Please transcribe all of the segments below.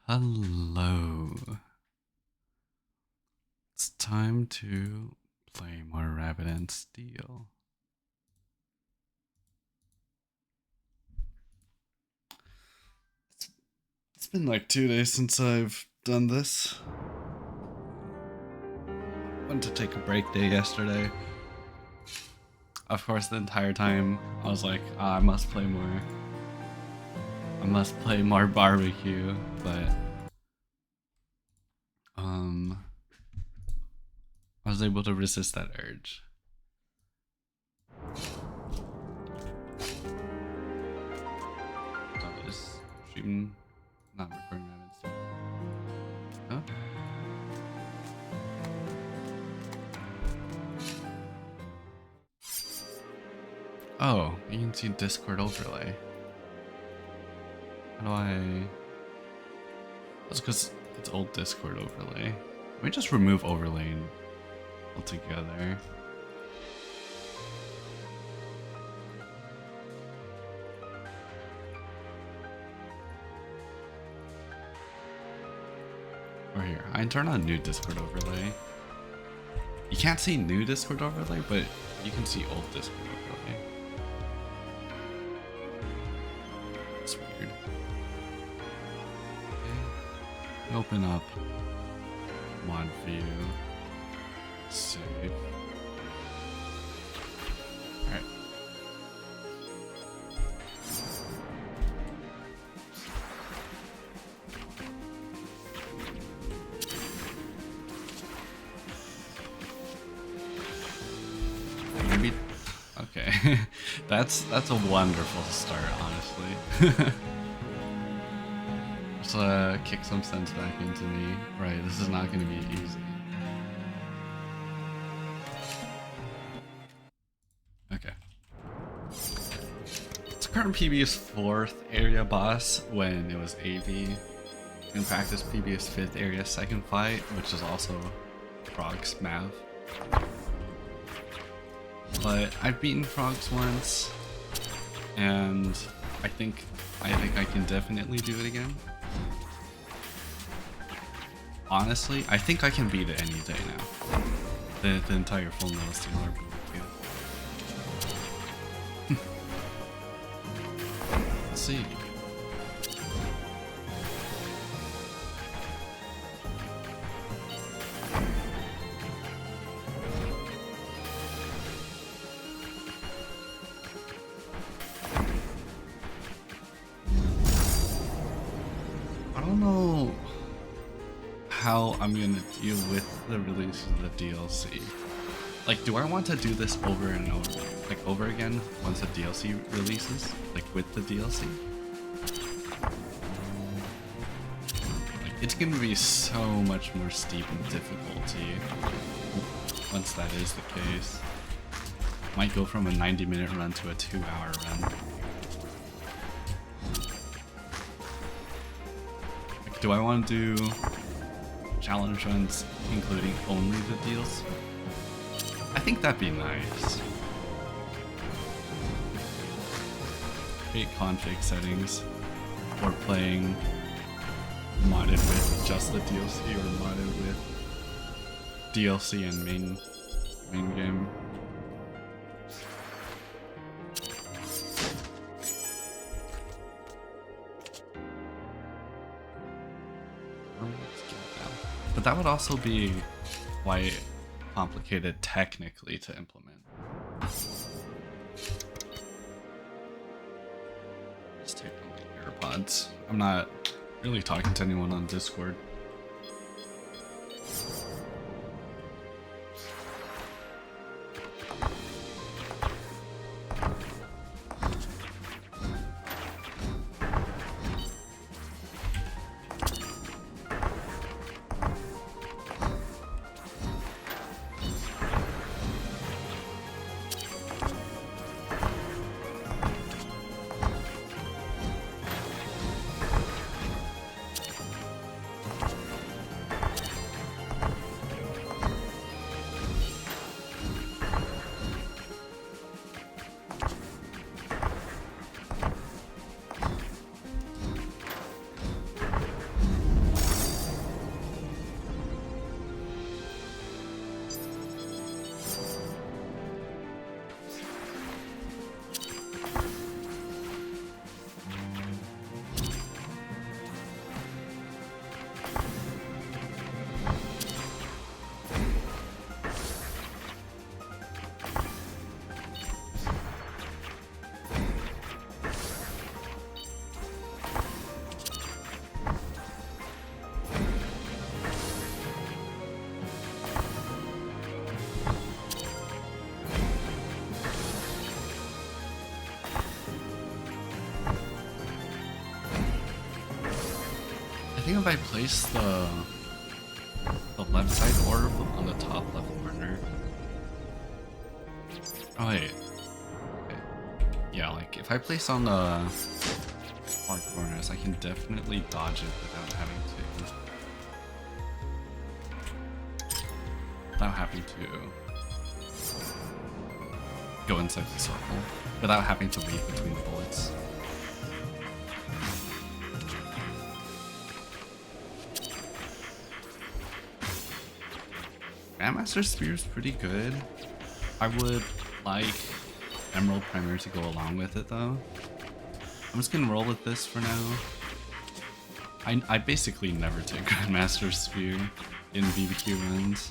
Hello. It's time to play more Rabbit&Steel. It's been like 2 days since I've done this. Went to take a break day yesterday. Of course, the entire time I was like, I must play more. I must play more barbecue, but I was able to resist that urge. So is stream not recording Rabbit&Steel? Huh? Oh, you can see Discord overlay. How do I... That's because it's old Discord overlay. Let me just remove overlay altogether. Or here, I can turn on new Discord overlay. You can't see new Discord overlay, but you can see old Discord overlay. It's weird. Okay. Open up mod view. Save. Alright. Maybe. Okay. that's a wonderful start, honestly. Just kick some sense back into me. Right, this is not gonna be easy. Okay. It's current PB's 4th area boss when it was AV. In practice, PB's 5th area 2nd fight, which is also Prog's mav. But I've beaten Frogs once, and I think I can definitely do it again. Honestly, I think I can beat it any day now. The entire Fullmetal Steelheart BBQ. Let's see. I don't know how I'm gonna deal with the release of the DLC. Like, do I want to do this over and over again once the DLC releases? Like, with the DLC? Like, it's gonna be so much more steep in difficulty once that is the case. Might go from a 90-minute run to a 2-hour run. Like, do I want to do challenge runs including only the DLC? I think that'd be nice. Create config settings for playing modded with just the DLC or modded with DLC and main game. But that would also be quite complicated technically to implement. Just take my AirPods. I'm not really talking to anyone on Discord. think if I place the left side orb on the top left corner. Oh wait. Okay. Yeah, like if I place on the far corners, I can definitely dodge it without having to go inside the circle, without having to weave between the bullets. Grandmaster Spear is pretty good. I would like Emerald Primer to go along with it though. I'm just gonna roll with this for now. I basically never take Grandmaster Spear in BBQ runs.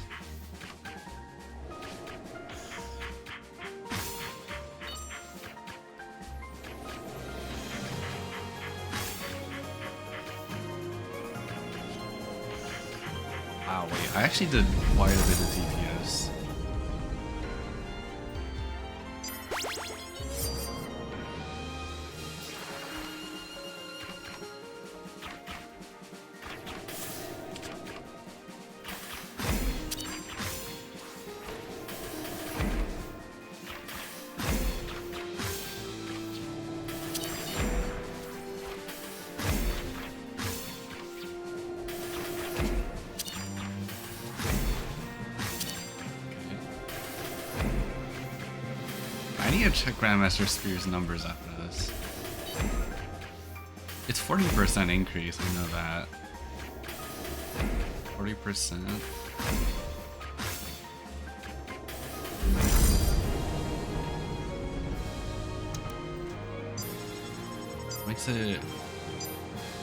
Wow, wait, I actually did quite a bit of DPS. I need to check Grandmaster Spear's numbers after this. It's 40% increase, I know that. 40%. Makes it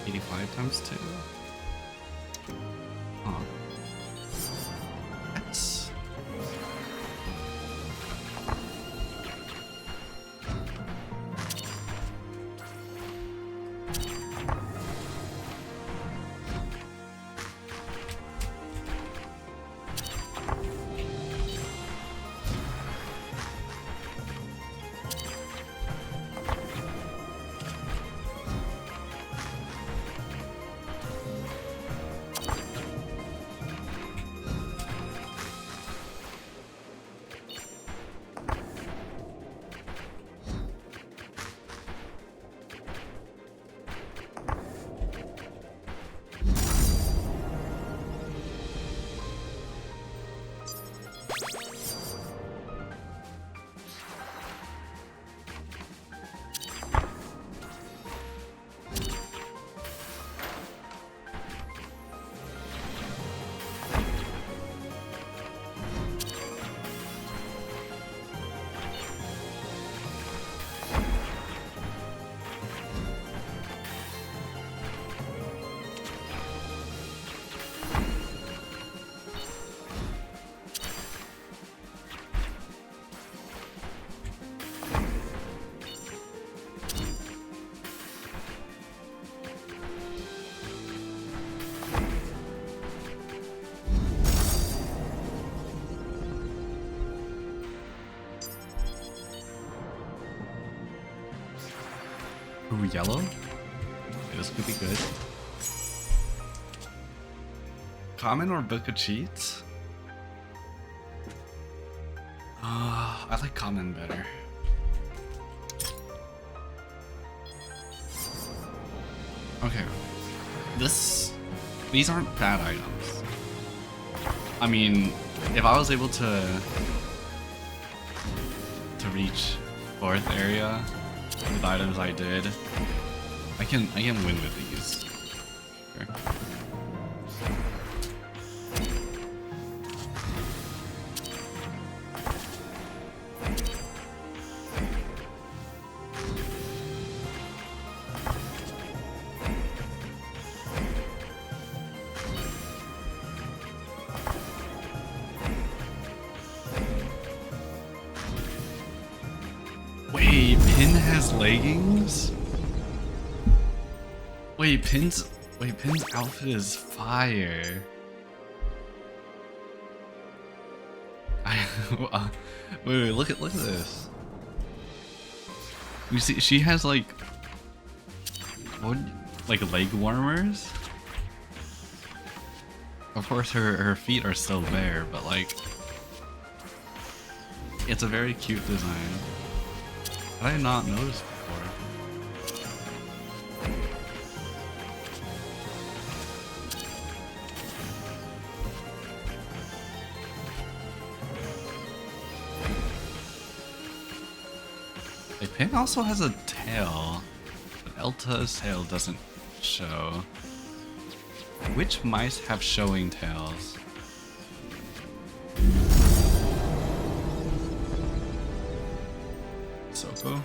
85 times 2. Huh. That's... Ooh, yellow? Okay, this could be good. Common or Book of Cheats? I like common better. Okay. These aren't bad items. I mean, if I was able to reach 4th area with items I did, I can win with these. Sure. Wait, Pin has leggings? Wait, Pin's outfit is fire. Wait, look at this. You see, she has like leg warmers. Of course, her feet are still there, but like, it's a very cute design. Had I not noticed before? A pin also has a tail, but Elta's tail doesn't show. Which mice have showing tails? Soko?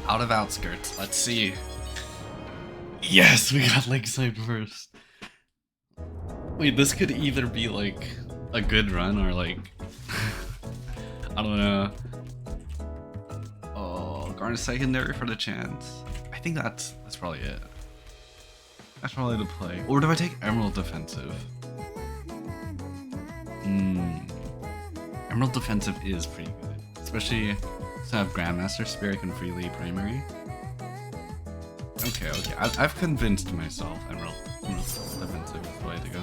Out of outskirts. Let's see. Yes, we got lakeside first. Wait, this could either be like a good run or like I don't know. Oh, garnet secondary for the chance. I think that's probably it. That's probably the play. Or do I take Emerald Defensive? Emerald Defensive is pretty good, especially to have Grandmaster Spirit and freely primary. Okay, I've convinced myself Emerald Defensive is the way to go.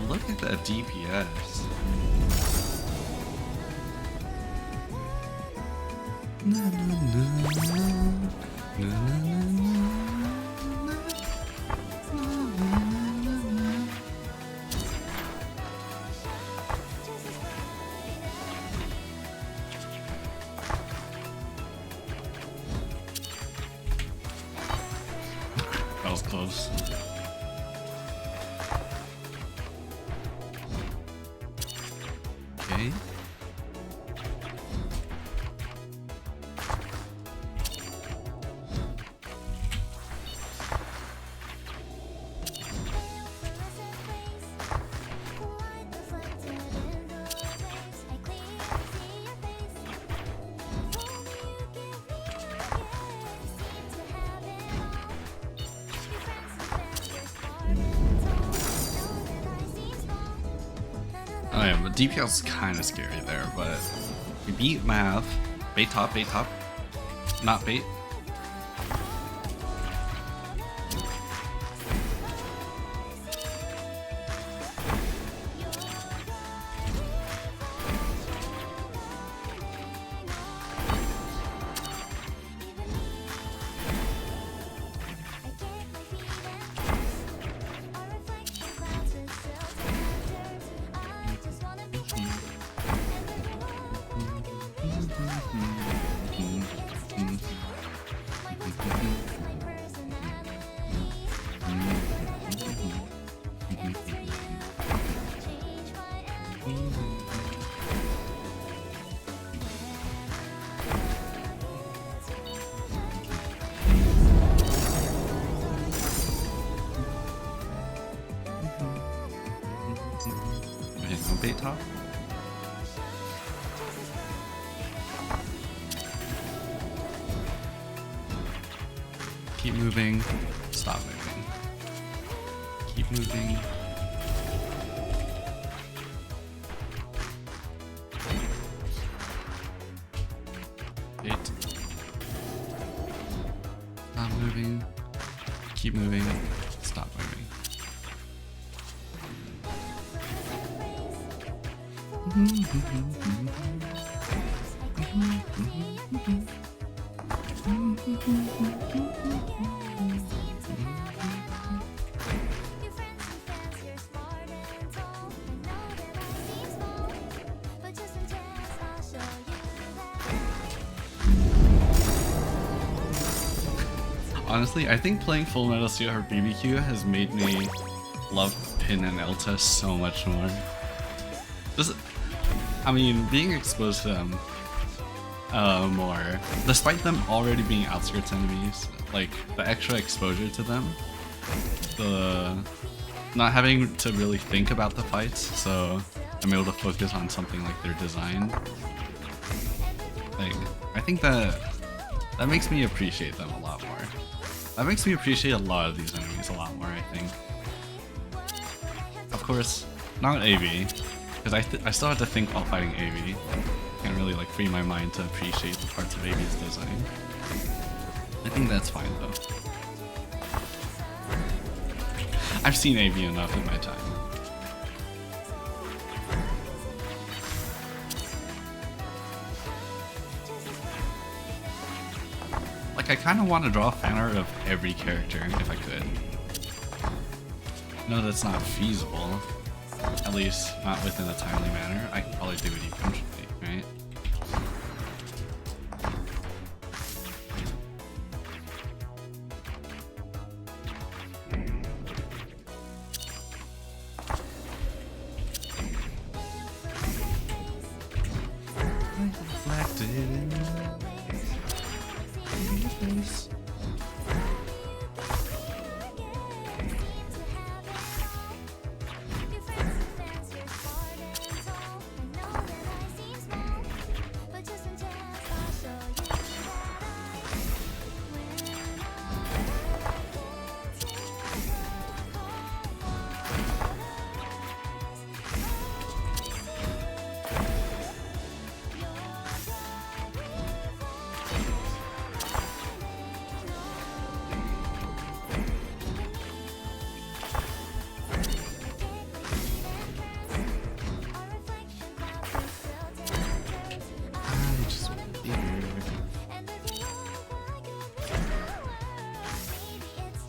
Look at that DPS. That was close. Okay. Oh yeah, but DPL is kind of scary there, but we beat Mav. Bait top, not bait. top. Keep moving, stop moving. Keep moving. Wait. Stop moving. Keep moving, stop moving. Honestly, I think playing Fullmetal Steelheart BBQ has made me love Pin and Elta so much more. Just, I mean, being exposed to them more, despite them already being outskirts enemies, like the extra exposure to them, the not having to really think about the fights, so I'm able to focus on something like their design. Like, I think that makes me appreciate them a lot more. That makes me appreciate a lot of these enemies a lot more, I think. Of course, not AV, because I still have to think while fighting AV. Can't really like free my mind to appreciate the parts of AV's design. I think that's fine though. I've seen AV enough in my time. Like, I kind of want to draw fan art of every character if I could. No, that's not feasible. At least not within a timely manner. I can probably do it eventually, right?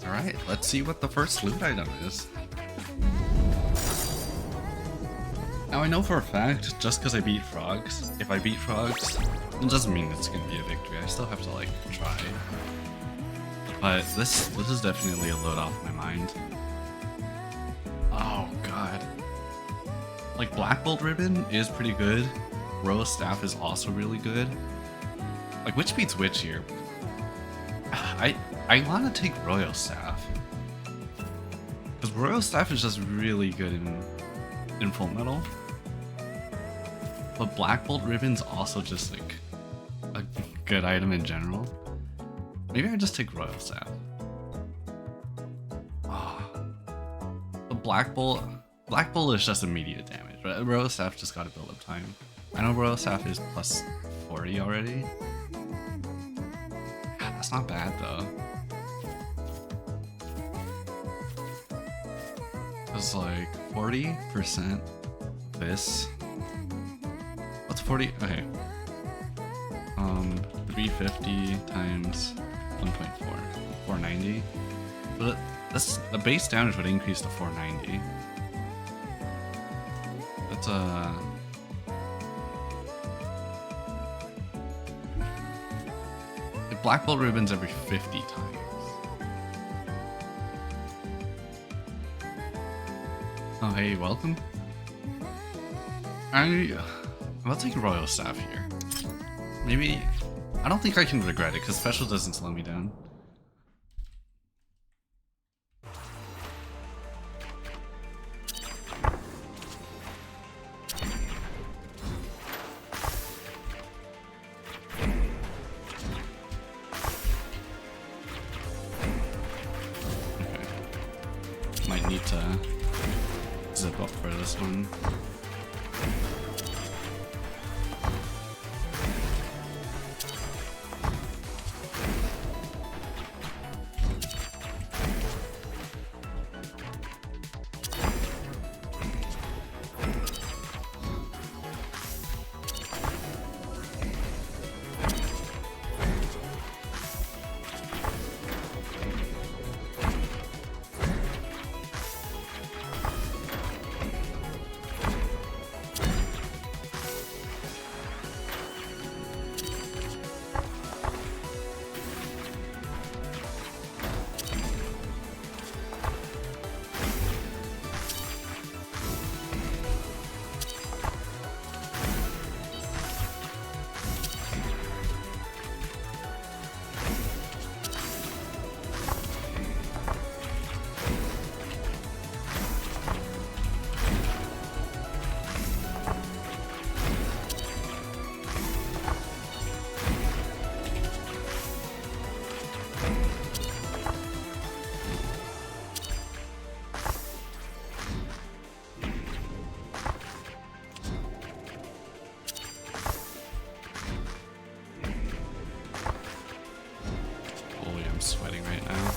Alright, let's see what the first loot item is. Now I know for a fact, just because I beat frogs, if I beat frogs, it doesn't mean it's gonna be a victory. I still have to like try. But this is definitely a load off my mind. Oh god. Like Black Bolt Ribbon is pretty good. Royal Staff is also really good. Like which beats which here? I want to take Royal Staff. Because Royal Staff is just really good in Fullmetal. But Black Bolt Ribbon's also just like a good item in general. Maybe I just take Royal Staff. Oh. The Black Bolt is just immediate damage, but Royal Staff just gotta build up time. I know Royal Staff is plus 40 already. That's not bad though. It's like 40% this. What's 40? Okay. 350 times 1.4. 490. But that's the base damage would increase to 490. That's Black Bolt Ribbons every 50 times. Oh hey, welcome. I'll take Royal Staff here. Maybe, I don't think I can regret it because special doesn't slow me down. one. Sweating right now.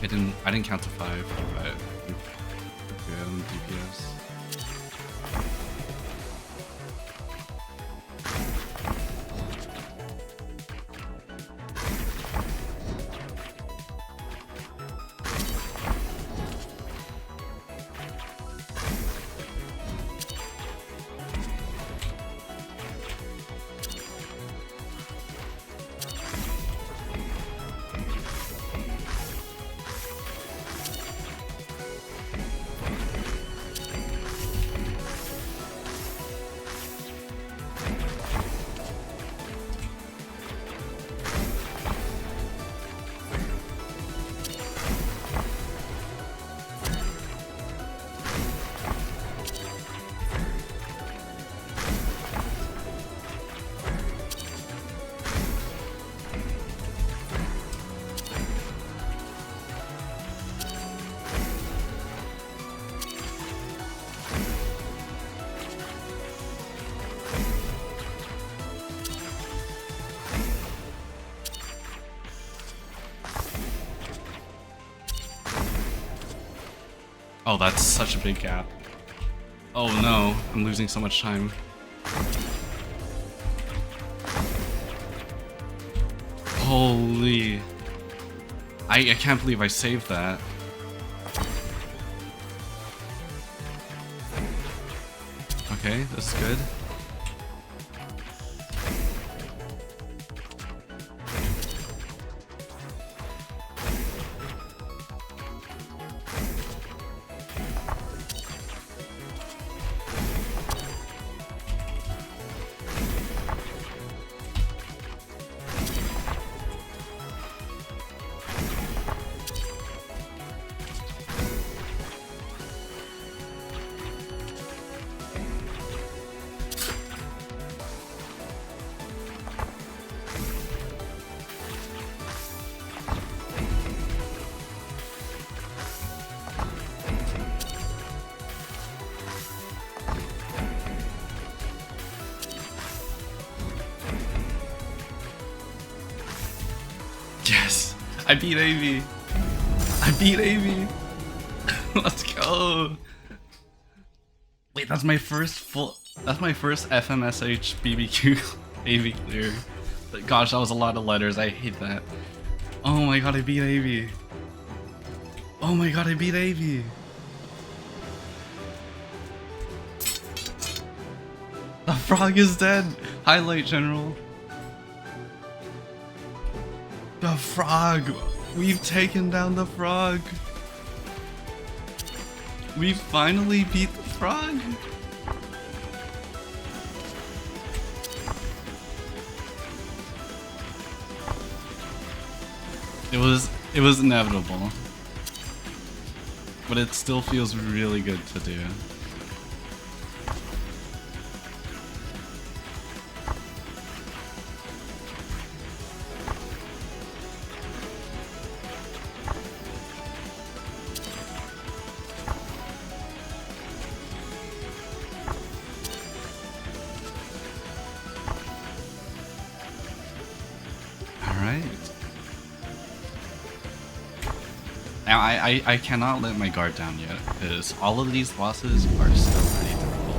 I didn't count to 5, but we're good on DPS. Oh, that's such a big gap. Oh no, I'm losing so much time. Holy. I can't believe I saved that. Okay, this is good. Yes, I beat AV. I beat AV. Let's go. Wait, that's my first FMSH BBQ AV clear. Gosh, that was a lot of letters. I hate that. Oh my god, I beat AV. Oh my god, I beat AV. The frog is dead. Highlight, General. The frog! We've taken down the frog! We finally beat the frog! It was inevitable. But it still feels really good to do. Now I cannot let my guard down yet, because all of these bosses are still pretty difficult.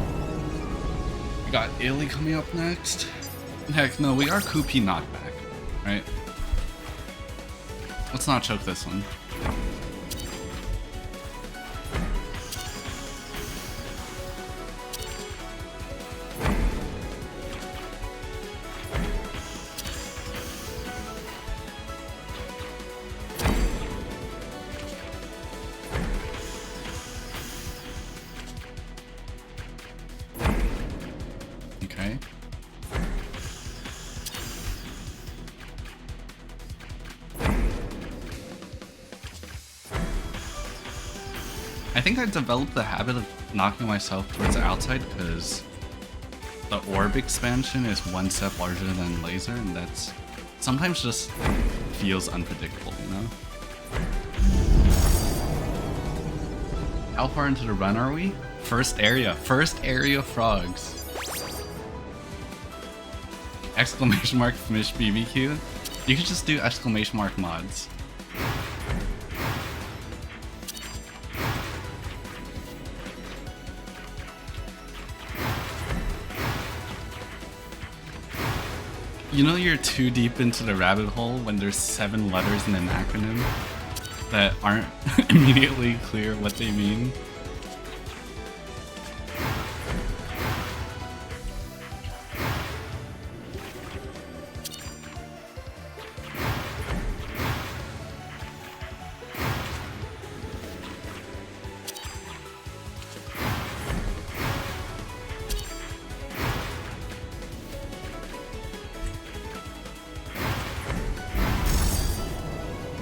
We got Illy coming up next. Heck no, we are Kupi knockback, right? Let's not choke this one. Okay. I think I developed the habit of knocking myself towards the outside because the orb expansion is one step larger than laser, and that's sometimes just feels unpredictable, you know? How far into the run are we? First area frogs. Exclamation mark finish BBQ. You could just do exclamation mark mods. You know you're too deep into the rabbit hole when there's 7 letters in an acronym that aren't immediately clear what they mean?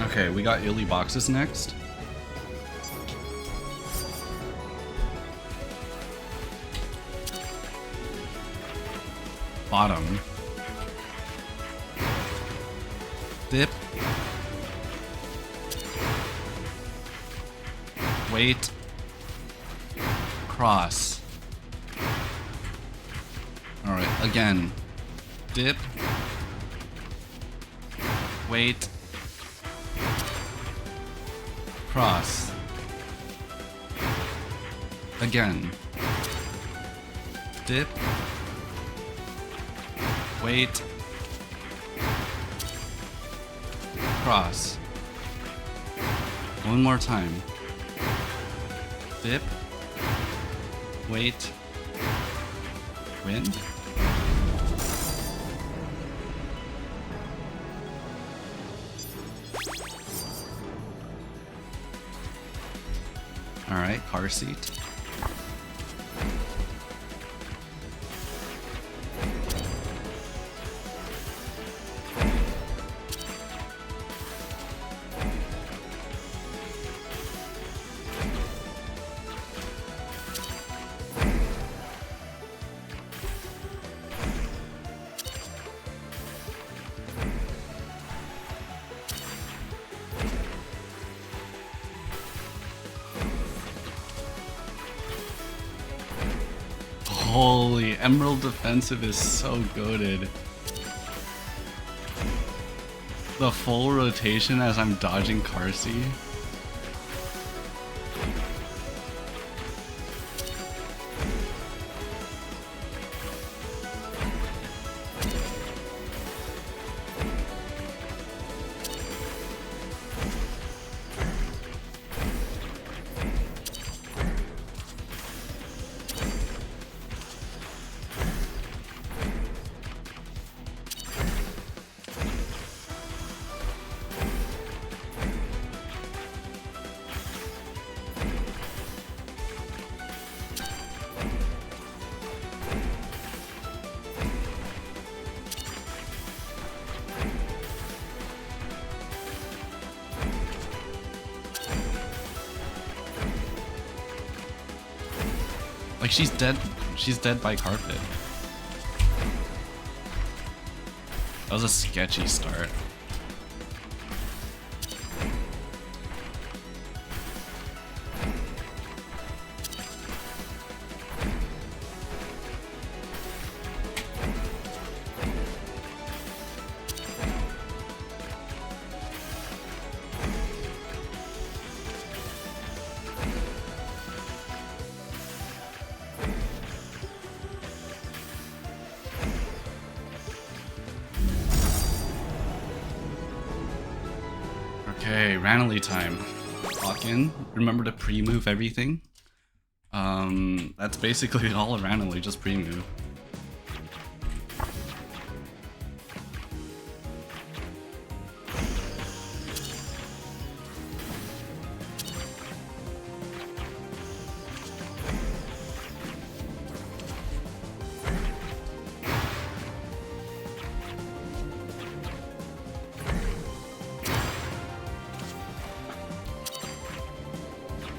Okay, we got Illy boxes next. Bottom. Dip. Wait. Cross. Alright, again. Dip. Wait. Cross. Again. Dip. Wait. Cross. One more time. Dip. Wait. Wind. Alright, car seat. Holy, Emerald Defensive is so goated. The full rotation as I'm dodging Carsey. Like she's dead by carpet. That was a sketchy start. Okay, randomly time. Lock in. Remember to pre-move everything. That's basically all randomly, just pre-move.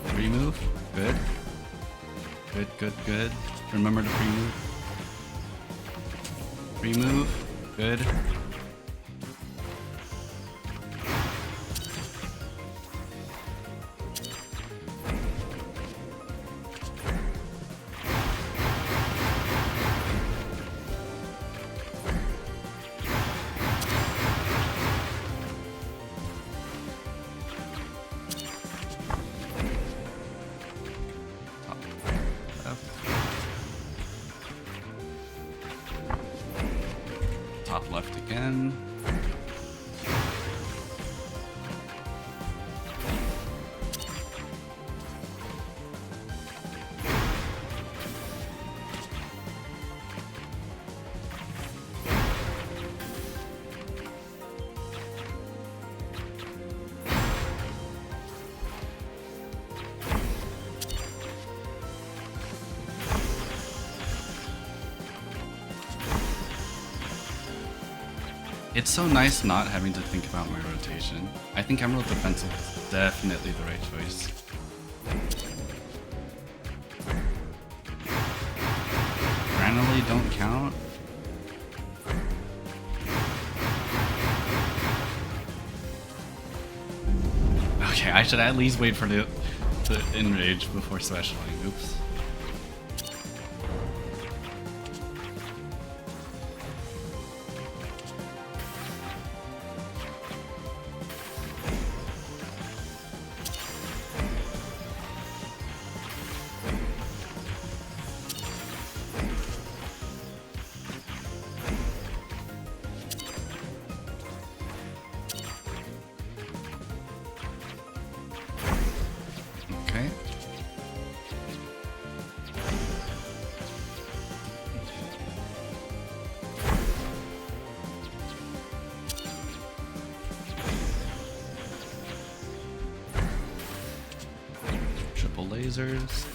Pre-move, good. Good. Remember to pre-move. Pre-move, good. Top left again. It's so nice not having to think about my rotation. I think Emerald Defensive is definitely the right choice. Randomly don't count. Okay, I should at least wait for the enrage before specialing. Oops. Okay. Triple lasers.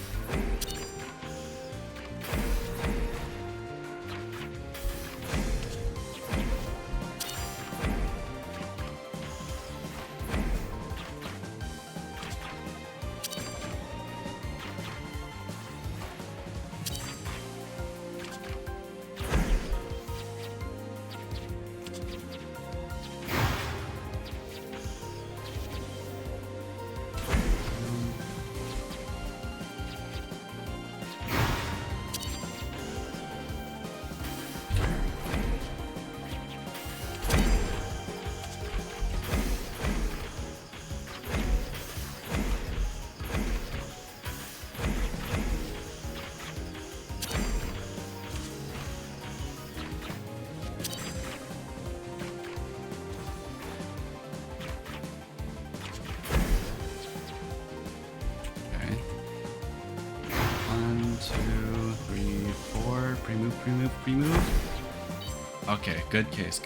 Pre-move. Okay, good case.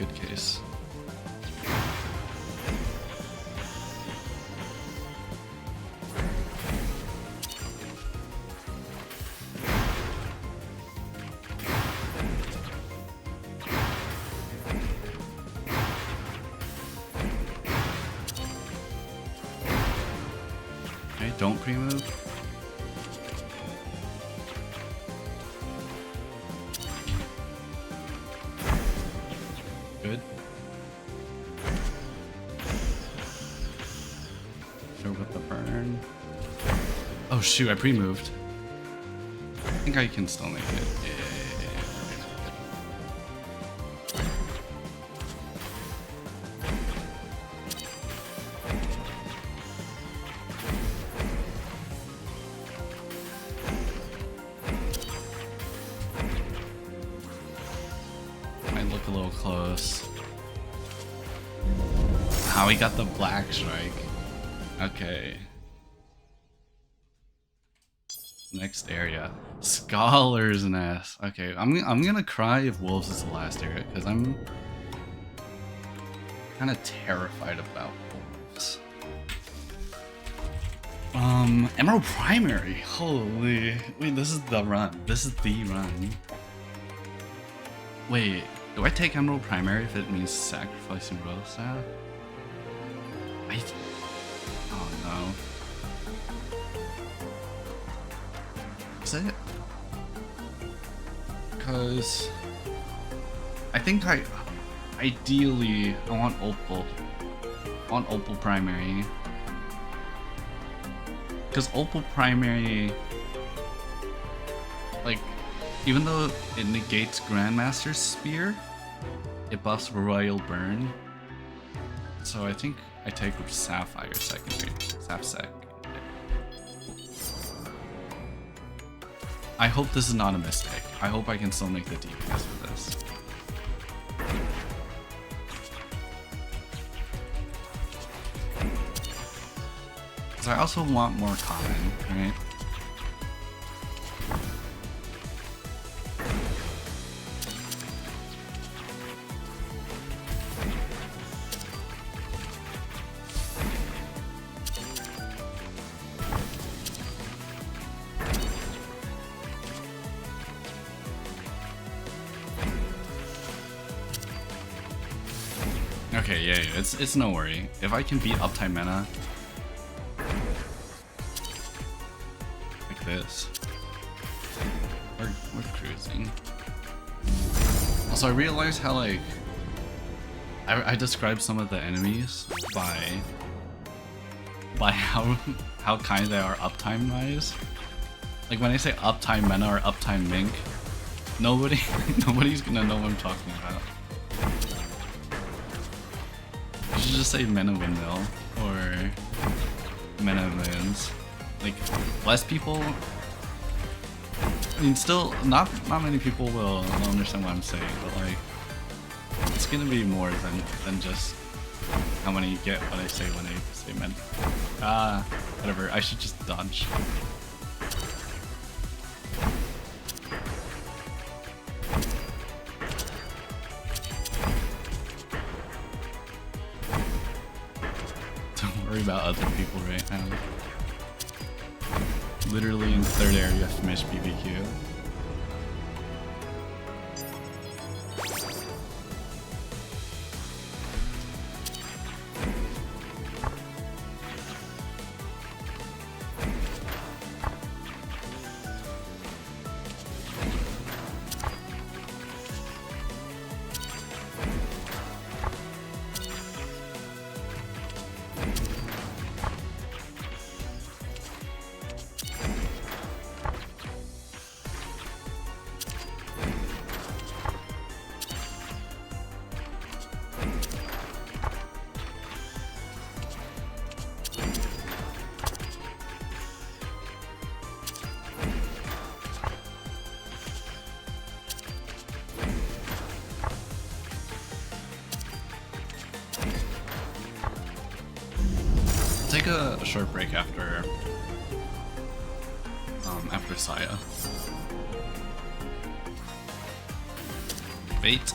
Okay, don't pre-move. Good. Sure with the burn. Oh shoot, I pre-moved. I think I can still make it. Yeah. Might look a little close. Oh, we got the black strike. Okay. Next area. Scholar's Nest. Okay, I'm gonna cry if Wolves is the last area, because I'm kind of terrified about Wolves. Emerald Primary. Holy. Wait, this is the run. This is the run. Wait, do I take Emerald Primary if it means sacrificing Rosa? Oh no. Is it? Because I think ideally I want Opal. I want Opal Primary. Because Opal Primary, like, even though it negates Grandmaster's Spear, it buffs Royal Burn. So I think I take Sapphire secondary. Sapsec. I hope this is not a mistake. I hope I can still make the DPS for this. Because I also want more common, right? Okay, yeah, it's no worry. If I can beat uptime mana like this, we're cruising. Also, I realized how like I described some of the enemies by how kind they are uptime wise. Like when I say uptime mana or uptime mink, nobody's gonna know what I'm talking about. You should just say Mana Windmill or Mana Moons. Like, less people. I mean, still, not many people will understand what I'm saying, but like, it's gonna be more than just how many you get when I say Mana. Whatever. I should just dodge. About other people right now. Literally in third area FMSH BBQ. Take a short break after Saya. Bait.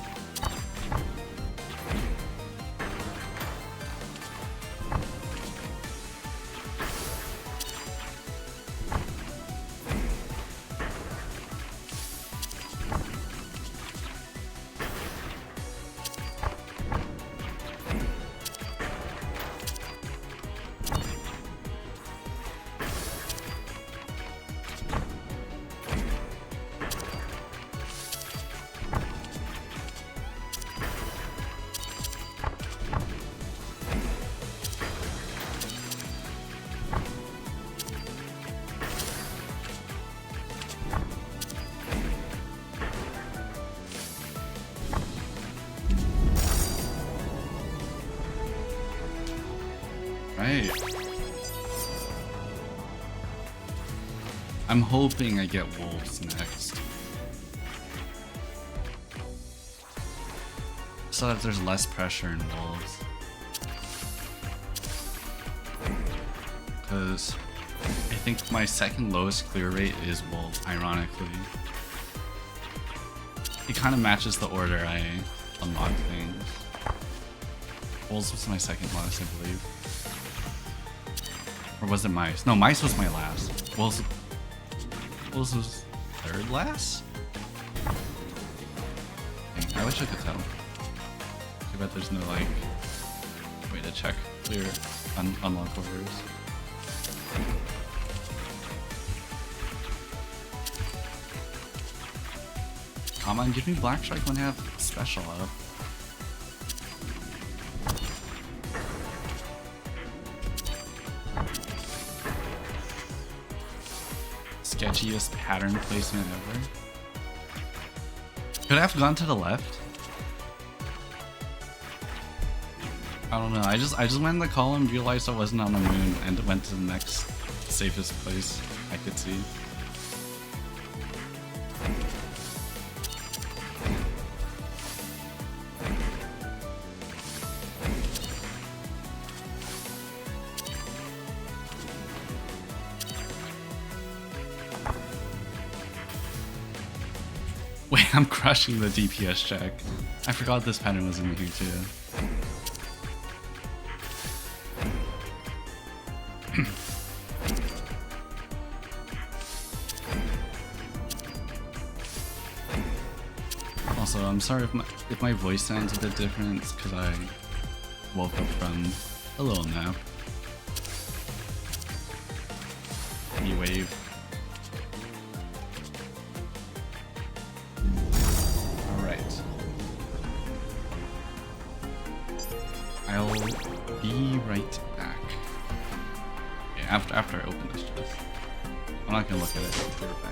Right. I'm hoping I get wolves next. So that there's less pressure in wolves. because I think my second lowest clear rate is Wolf, ironically. It kind of matches the order I unlock things. Wolves was my second last, I believe. Or was it Mice? No, Mice was my last. Wolves was third last? Dang, I wish I could tell. Too bad there's no, like, way to check clear unlock orders. Come on, give me Black Strike when I have special up. Sketchiest pattern placement ever. Could I have gone to the left? I don't know. I just went in the column, realized I wasn't on the moon, and went to the next safest place I could see. Wait, I'm crushing the DPS check. I forgot this pattern was in here too. Also, I'm sorry if my voice sounds a bit different. It's because I woke up from a little nap. E-wave. Alright. I'll be right back. Okay, after I open this chest. I'm not gonna look at it. I'll be right back.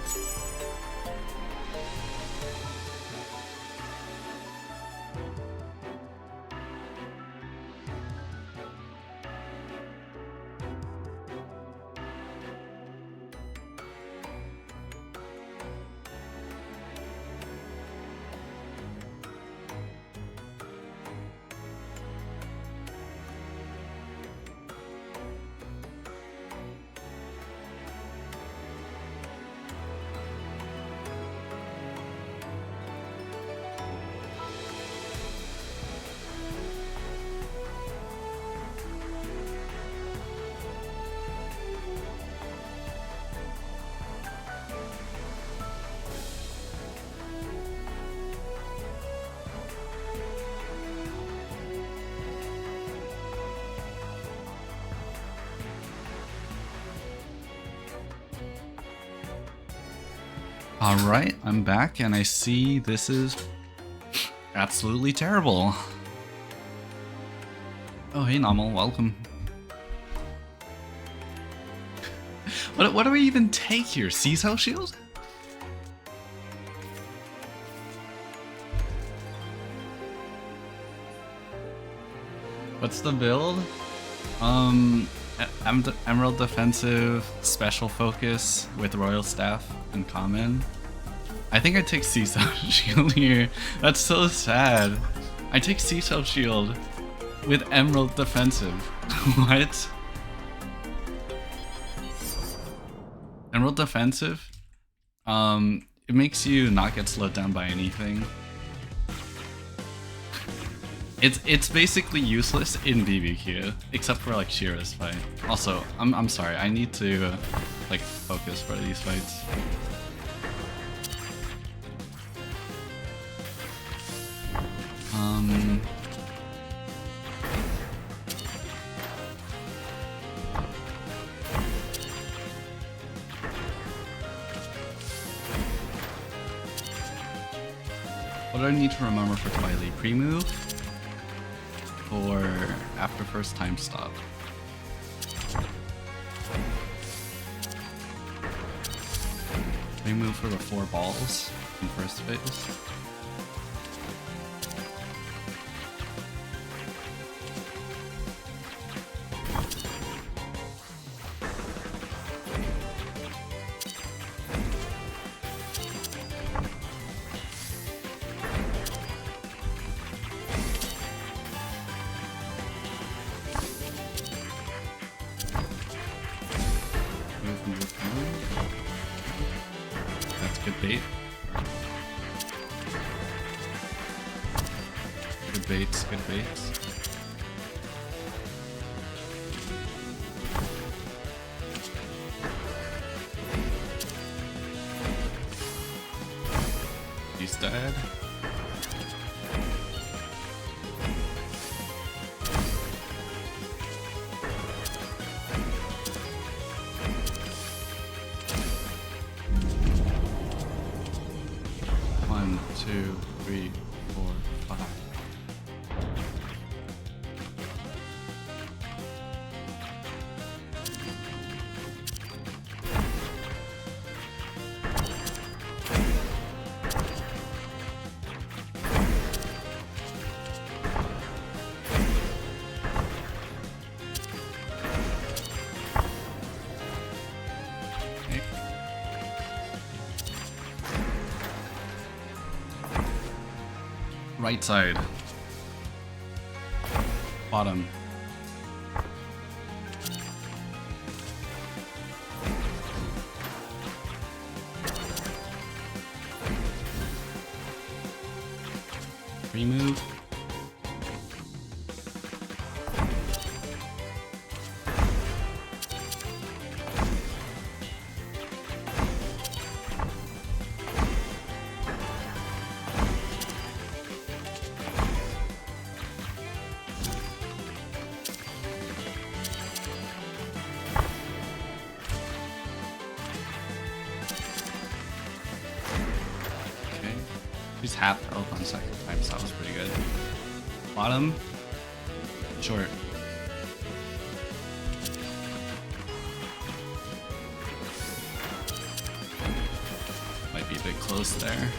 Alright, I'm back and I see this is absolutely terrible. Oh hey Nomal, welcome. What do we even take here? Seasell Shield? What's the build? Emerald Defensive, Special Focus with Royal Staff and Common. I think I take Seasell Shield here. That's so sad. I take Seasell Shield with Emerald Defensive. What? Emerald Defensive? It makes you not get slowed down by anything. It's basically useless in BBQ, except for like Shira's fight. Also, I'm sorry, I need to like focus for these fights. What do I need to remember for Twilight? Pre-move? Or after first time stop? Pre-move for the 4 balls in first phase? Good bait. Good baits, good baits. He's dead. One, two, three, four, five. Right side. Bottom. Remove. He's half health on second time, so that was pretty good. Bottom. Short. Might be a bit close there.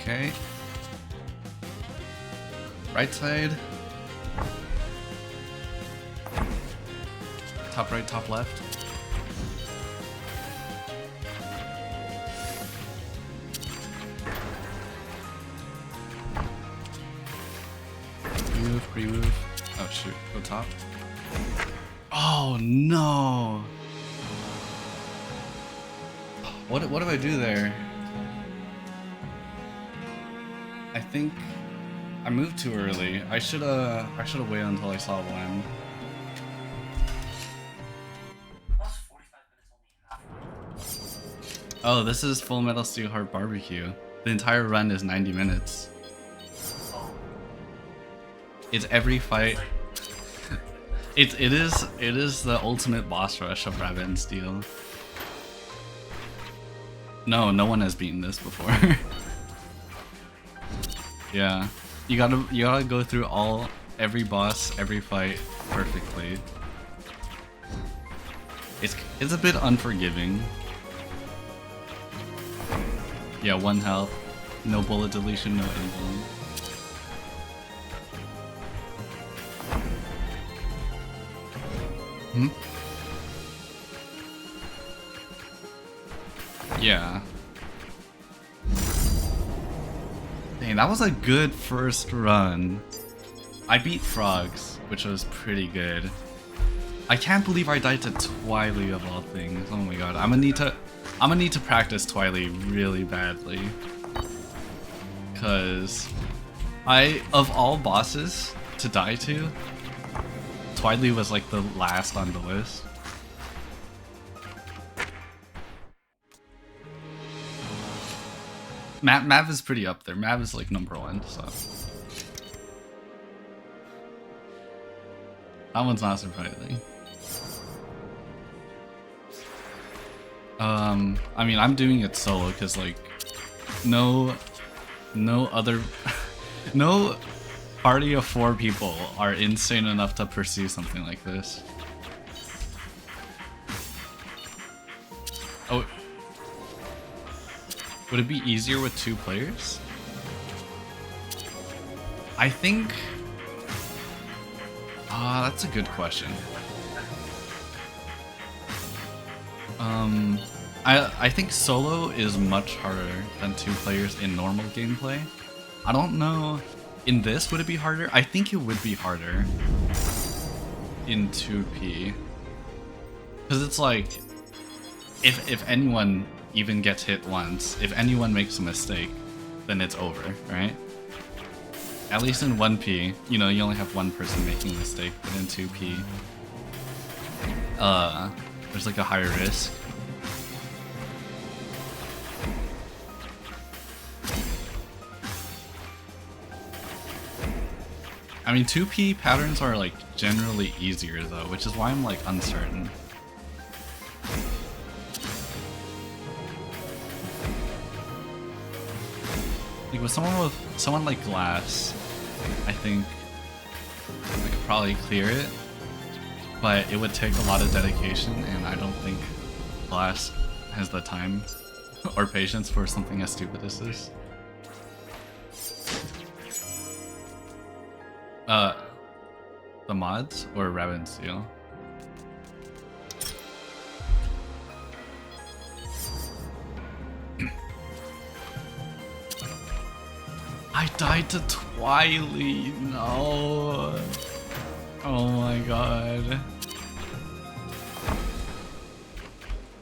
Okay. Right side. Top right, top left. Pre-move, pre-move. Oh shoot, go top. Oh no! What do I do there? I think I moved too early. I should have waited until I saw one. Oh, this is Fullmetal Steelheart barbecue. The entire run is 90 minutes. It's every fight. It is the ultimate boss rush of Rabbit&Steel. No one has beaten this before. Yeah, you gotta go through every boss, every fight perfectly. It's a bit unforgiving. Yeah, 1 health, no bullet deletion, no invuln. Yeah. Dang, that was a good first run. I beat Frogs, which was pretty good. I can't believe I died to Twily of all things. Oh my god, I'm gonna need to practice Twily really badly. Cause of all bosses to die to, Twily was like the last on the list. Mav is pretty up there. Mav is like #1, so that one's not surprising. I mean, I'm doing it solo because like no other no party of 4 people are insane enough to pursue something like this. Oh. Would it be easier with 2 players? I think that's a good question. I think solo is much harder than 2 players in normal gameplay. I don't know, in this would it be harder? I think it would be harder in 2P. Because it's like, if anyone even gets hit once, if anyone makes a mistake, then it's over, right? At least in 1P, you know, you only have one person making a mistake, but in 2P, there's like a higher risk. I mean, 2P patterns are like generally easier though, which is why I'm like uncertain. Like with someone like Glass, I think I could probably clear it, but it would take a lot of dedication, and I don't think Glass has the time or patience for something as stupid as this. The mods or Rabbit&Steel? I died to Twily, no. Oh my god.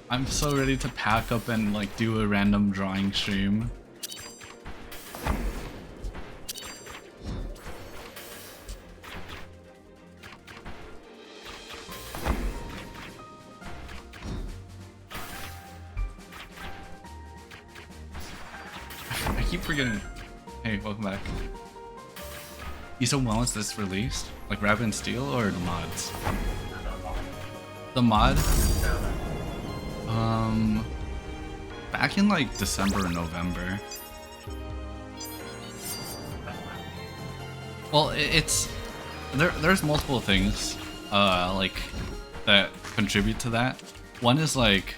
I'm so ready to pack up and like do a random drawing stream. I keep forgetting. Hey, welcome back. You said when was this released? Like Rabbit&Steel or the mods? The mod? Back in like December or November. Well, there's multiple things like that contribute to that. One is like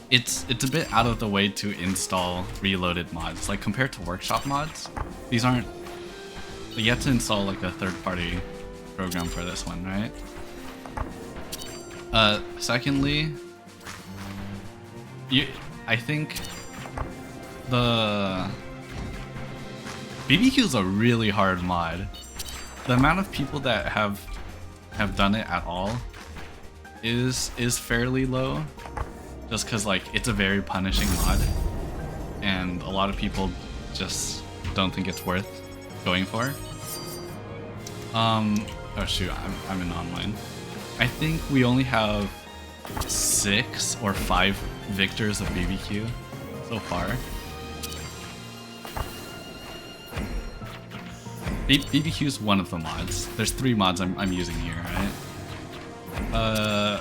it's a bit out of the way to install reloaded mods. Like compared to workshop mods, these aren't. You have to install like a third-party program for this one, right? Secondly, I think the BBQ is a really hard mod. The amount of people that have done it at all is fairly low, just because like it's a very punishing mod, and a lot of people just don't think it's worth going for. Oh shoot, I'm in online. I think we only have 6 or 5 victors of BBQ so far. BBQ is one of the mods. There's 3 mods I'm using here, right?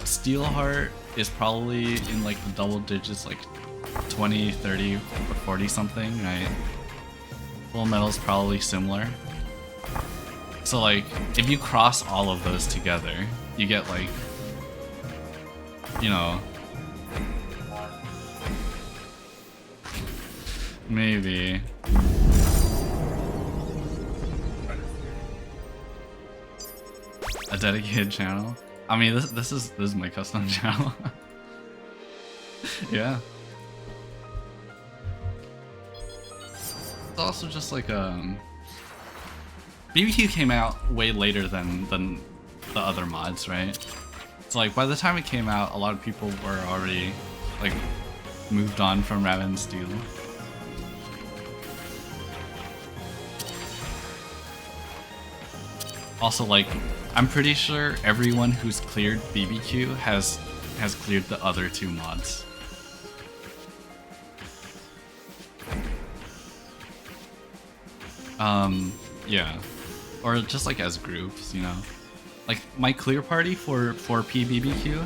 Steelheart is probably in like the double digits, like 20, 30, or 40 something, right? Fullmetal is probably similar. So like, if you cross all of those together, you get like, you know, maybe. A dedicated channel? I mean, this is my custom channel. Yeah. It's also just like BBQ came out way later than the other mods, right? So like by the time it came out, a lot of people were already like moved on from Rabbit&Steel. Also, like, I'm pretty sure everyone who's cleared BBQ has cleared the other 2 mods. Yeah. Or just like as groups, you know. Like my clear party for 4P BBQ,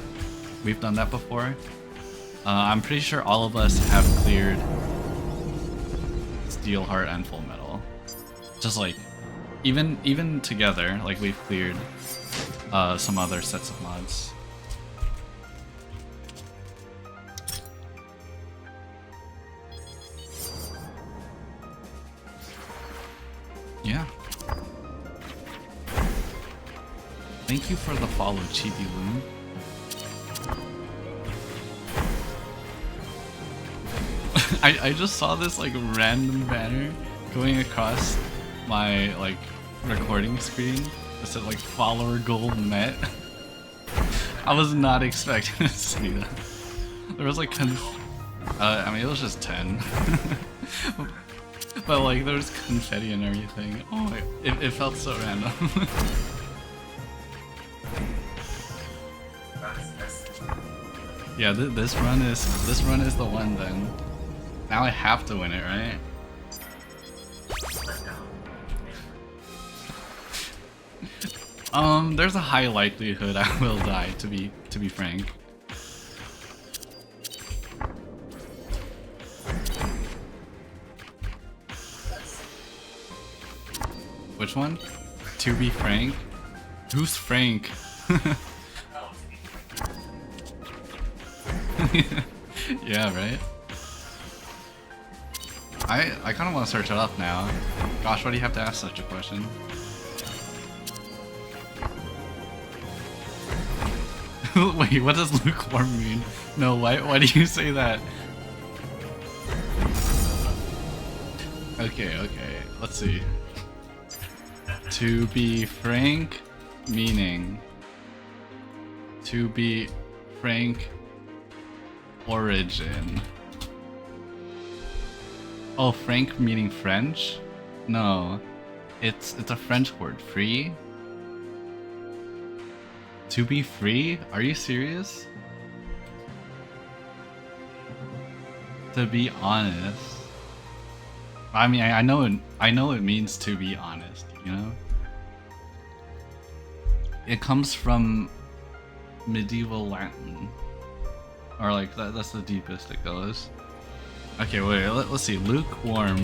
we've done that before. I'm pretty sure all of us have cleared Steelheart and Fullmetal. Just like, even together, like we've cleared some other sets of mods. Thank you for the follow, Chibi Loon. I just saw this like random banner going across my like recording screen that said like follower goal met. I was not expecting to see that. There was like I mean it was just 10. But like there was confetti and everything. Oh, it felt so random. Yeah, this run is the one then. Now I have to win it, right? There's a high likelihood I will die, to be frank. Which one? To be frank? Who's Frank? Yeah, right? I kind of want to search it up now. Gosh, why do you have to ask such a question? Wait, what does lukewarm mean? No, why do you say that? Okay, let's see. To be frank, meaning to be frank origin. Oh, frank meaning French? No, it's a French word. Free? To be free? Are you serious? To be honest. I mean, I know it means to be honest, you know? It comes from medieval Latin. Or like that's the deepest it goes. Okay, wait, let's see. Lukewarm.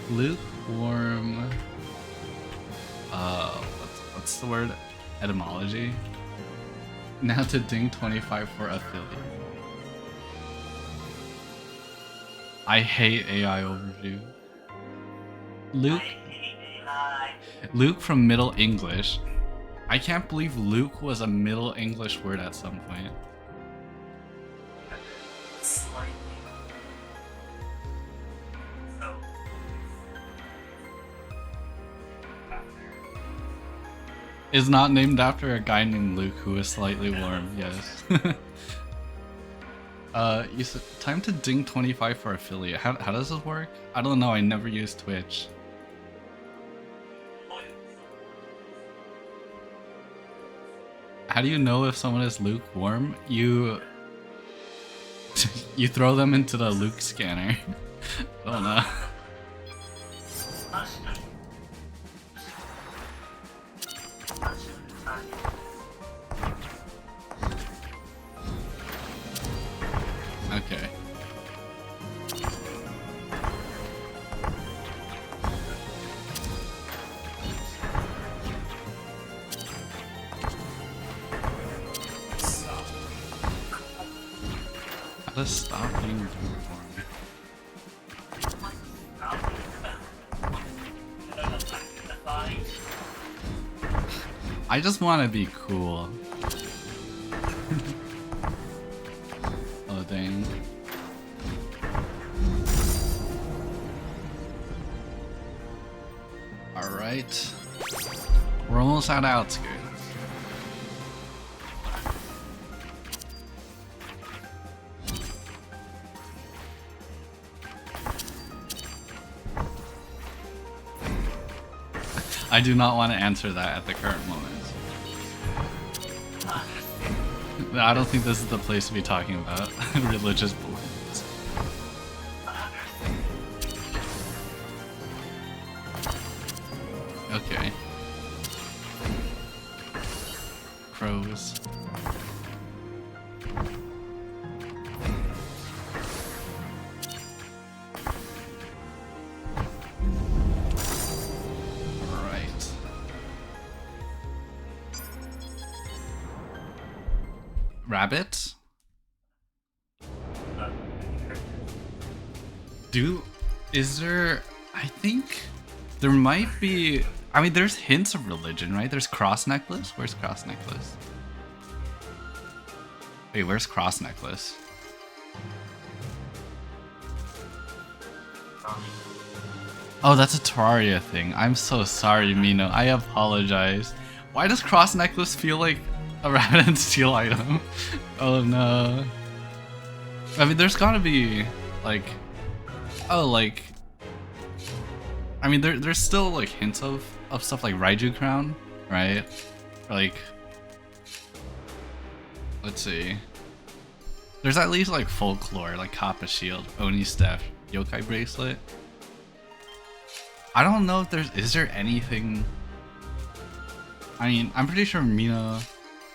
Lukewarm. What's the word? Etymology? Now to ding 25 for affiliate. I hate AI overview. Luke from Middle English. I can't believe Luke was a Middle English word at some point. Is not named after a guy named Luke who is slightly warm, yes. You said time to ding 25 for affiliate. How does this work? I don't know, I never used Twitch. How do you know if someone is lukewarm? You throw them into the Luke scanner. I don't know. Okay. How to stop being lukewarm? I just want to be cool. Oh dang. Alright. We're almost at outskirts. I do not want to answer that at the current moment. I don't think this is the place to be talking about religious beliefs. Okay. Crows. Rabbit? Is there... I think there might be I mean, there's hints of religion, right? There's cross necklace. Where's cross necklace? Wait, where's cross necklace? Oh, that's a Terraria thing. I'm so sorry, Mino. I apologize. Why does cross necklace feel like a Rabbit&Steel item? Oh no. I mean, there's gotta be like, oh, like, I mean, there's still like hints of stuff like Raiju Crown, right? Like, let's see. There's at least like folklore, like Kappa Shield, Oni Staff, Yokai Bracelet. I don't know if is there anything. I mean, I'm pretty sure Mina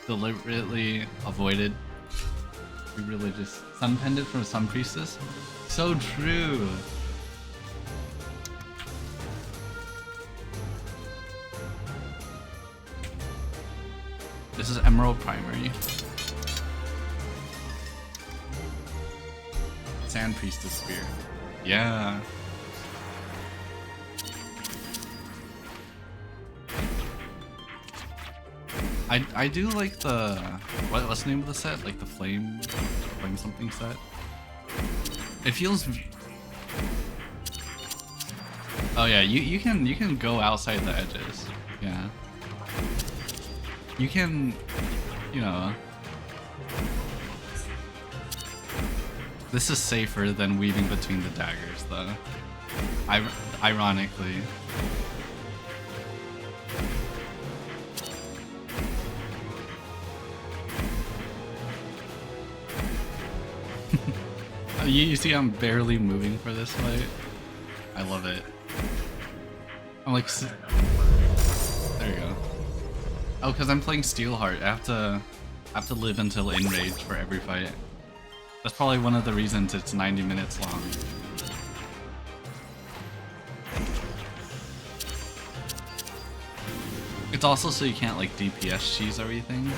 deliberately avoided the religious sun pendant from Sun Priestess. So true. This is Emerald Primary. Sand Priestess Spear. Yeah. I do like the what's the name of the set? Like the flame something set. It feels. Oh yeah, you can go outside the edges. Yeah. You can, you know. This is safer than weaving between the daggers, though. Ironically. You see I'm barely moving for this fight? I love it. I'm like... There you go. Oh, because I'm playing Steelheart. I have to live until enrage for every fight. That's probably one of the reasons it's 90 minutes long. It's also so you can't like DPS cheese everything.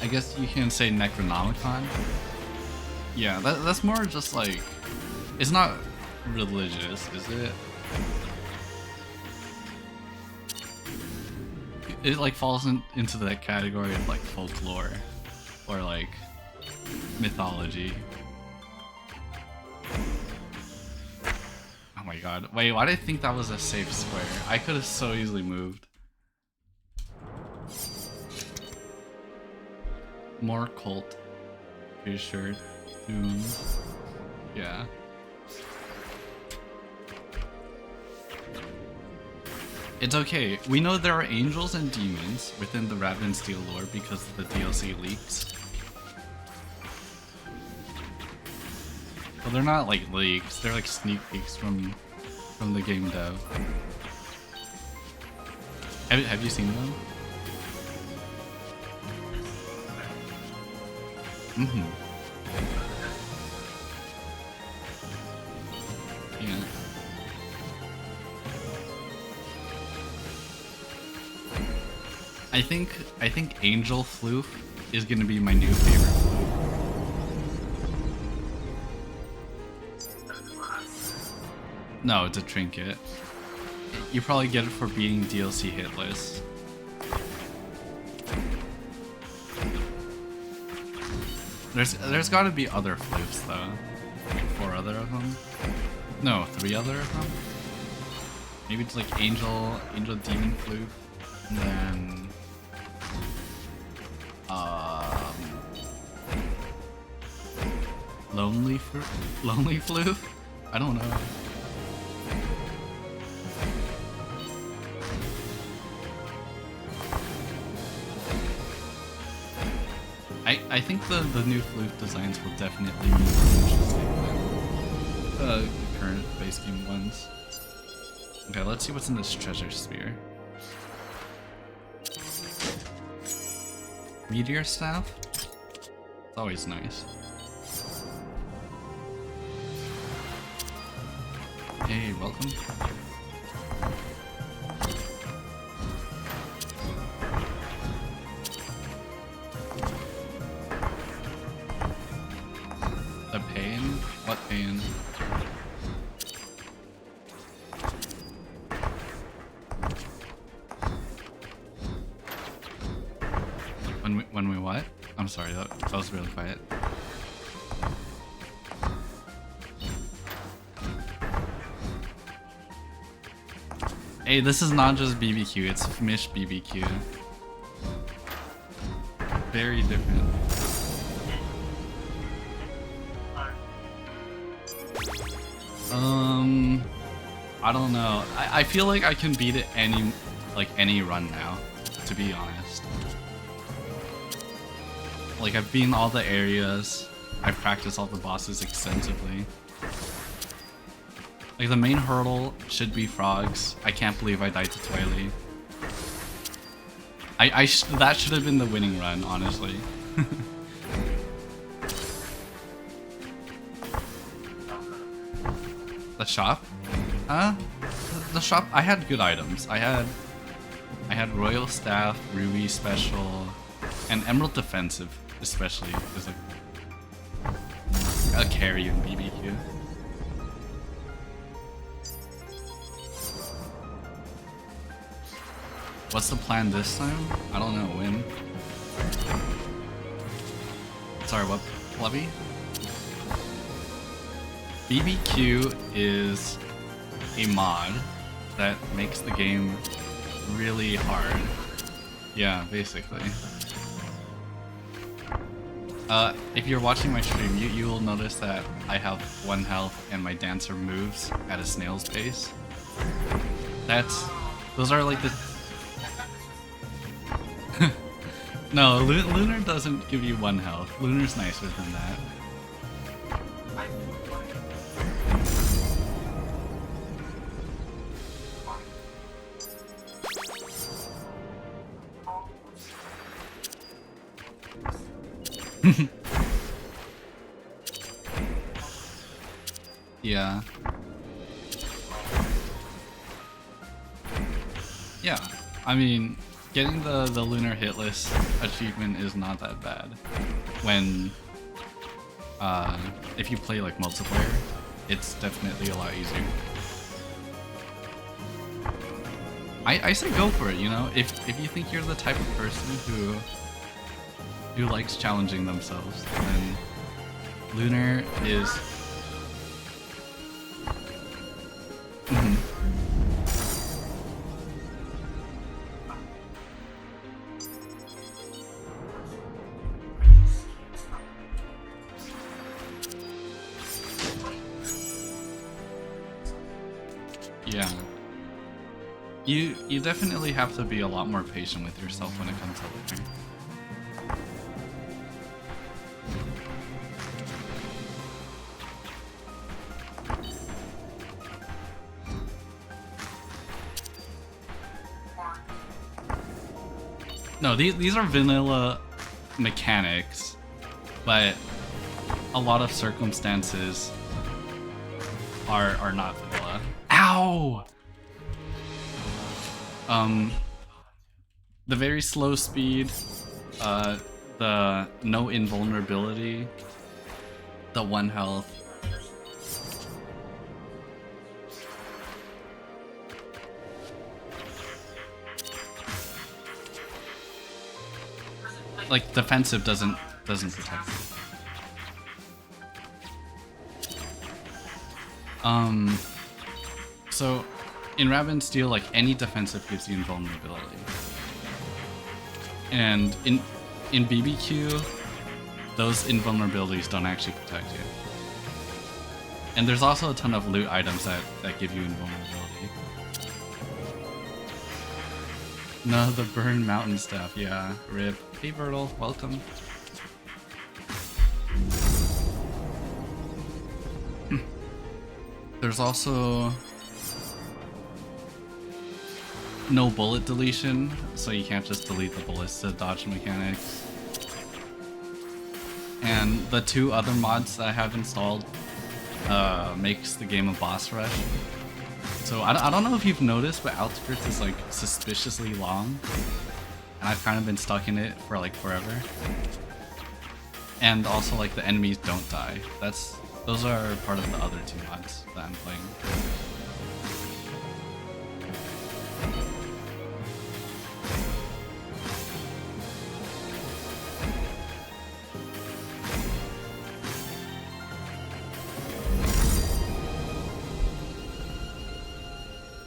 I guess you can say Necronomicon. Yeah, that's more just like... It's not religious, is it? It like falls into that category of like folklore or like mythology. Oh my god. Wait, why did I think that was a safe square? I could have so easily moved. More cult. Pretty sure. Doom. Yeah. It's okay. We know there are angels and demons within the Rabbit&Steel lore because of the DLC leaks. Well, they're not like leaks. They're like sneak peeks from the game dev. Have you seen them? Mm-hmm. Yeah. I think Angel Floof is gonna be my new favorite floof. No, it's a trinket. You probably get it for beating DLC hit lists. There's gotta be other floofs though. Like 4 other of them? No, 3 other of them? Maybe it's like Angel Demon Floof, and then Lonely Floof? I don't know. I think the new floof designs will definitely be more interesting than the current base game ones. Okay, let's see what's in this treasure sphere. Meteor staff? It's always nice. Hey, welcome. The pain? What pain? sorry, that was really quiet. Hey, this is not just BBQ, it's FMSH BBQ. Very different. I don't know. I feel like I can beat it any run now, to be honest. Like, I've beaten all the areas, I've practiced all the bosses extensively. Like, the main hurdle should be frogs. I can't believe I died to Twilight. That should have been the winning run, honestly. The shop? The shop, I had good items. I had Royal Staff, Ruby Special, and Emerald Defensive, especially, is a carry in BBQ. What's the plan this time? I don't know, win. Sorry, what, Plebby? BBQ is a mod that makes the game really hard. Yeah, basically. If you're watching my stream, you will notice that I have 1 health and my dancer moves at a snail's pace. Those are like the... No, Lunar doesn't give you 1 health. Lunar's nicer than that. Yeah. Yeah, I mean, getting the lunar hitless achievement is not that bad. When, if you play like multiplayer, it's definitely a lot easier. I say go for it, you know? If you think you're the type of person who likes challenging themselves, then Lunar is... Yeah. You definitely have to be a lot more patient with yourself when it comes to Lunar. No, these are vanilla mechanics, but a lot of circumstances are not vanilla. Ow! The very slow speed, the no invulnerability, the 1 health. Like, defensive doesn't protect you. So in Rabbit&Steel, like, any defensive gives you invulnerability. And in BBQ, those invulnerabilities don't actually protect you. And there's also a ton of loot items that give you invulnerability. No, the burn mountain stuff, yeah. RIP. Hey Vertle, welcome. There's also no bullet deletion, so you can't just delete the bullets to dodge mechanics. And the 2 other mods that I have installed makes the game a boss rush. So I don't know if you've noticed, but Outskirts is like suspiciously long. And I've kind of been stuck in it for like forever. And also like the enemies don't die. Those are part of the other 2 mods that I'm playing.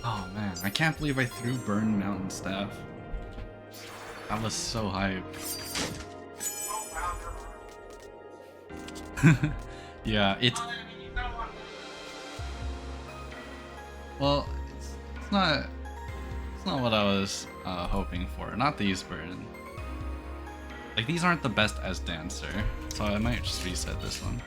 Oh man, I can't believe I threw Burn Mountain Staff. That was so hype. Yeah, it's... Well, it's not what I was hoping for. Not these burn. Like, these aren't the best as Dancer, so I might just reset this one.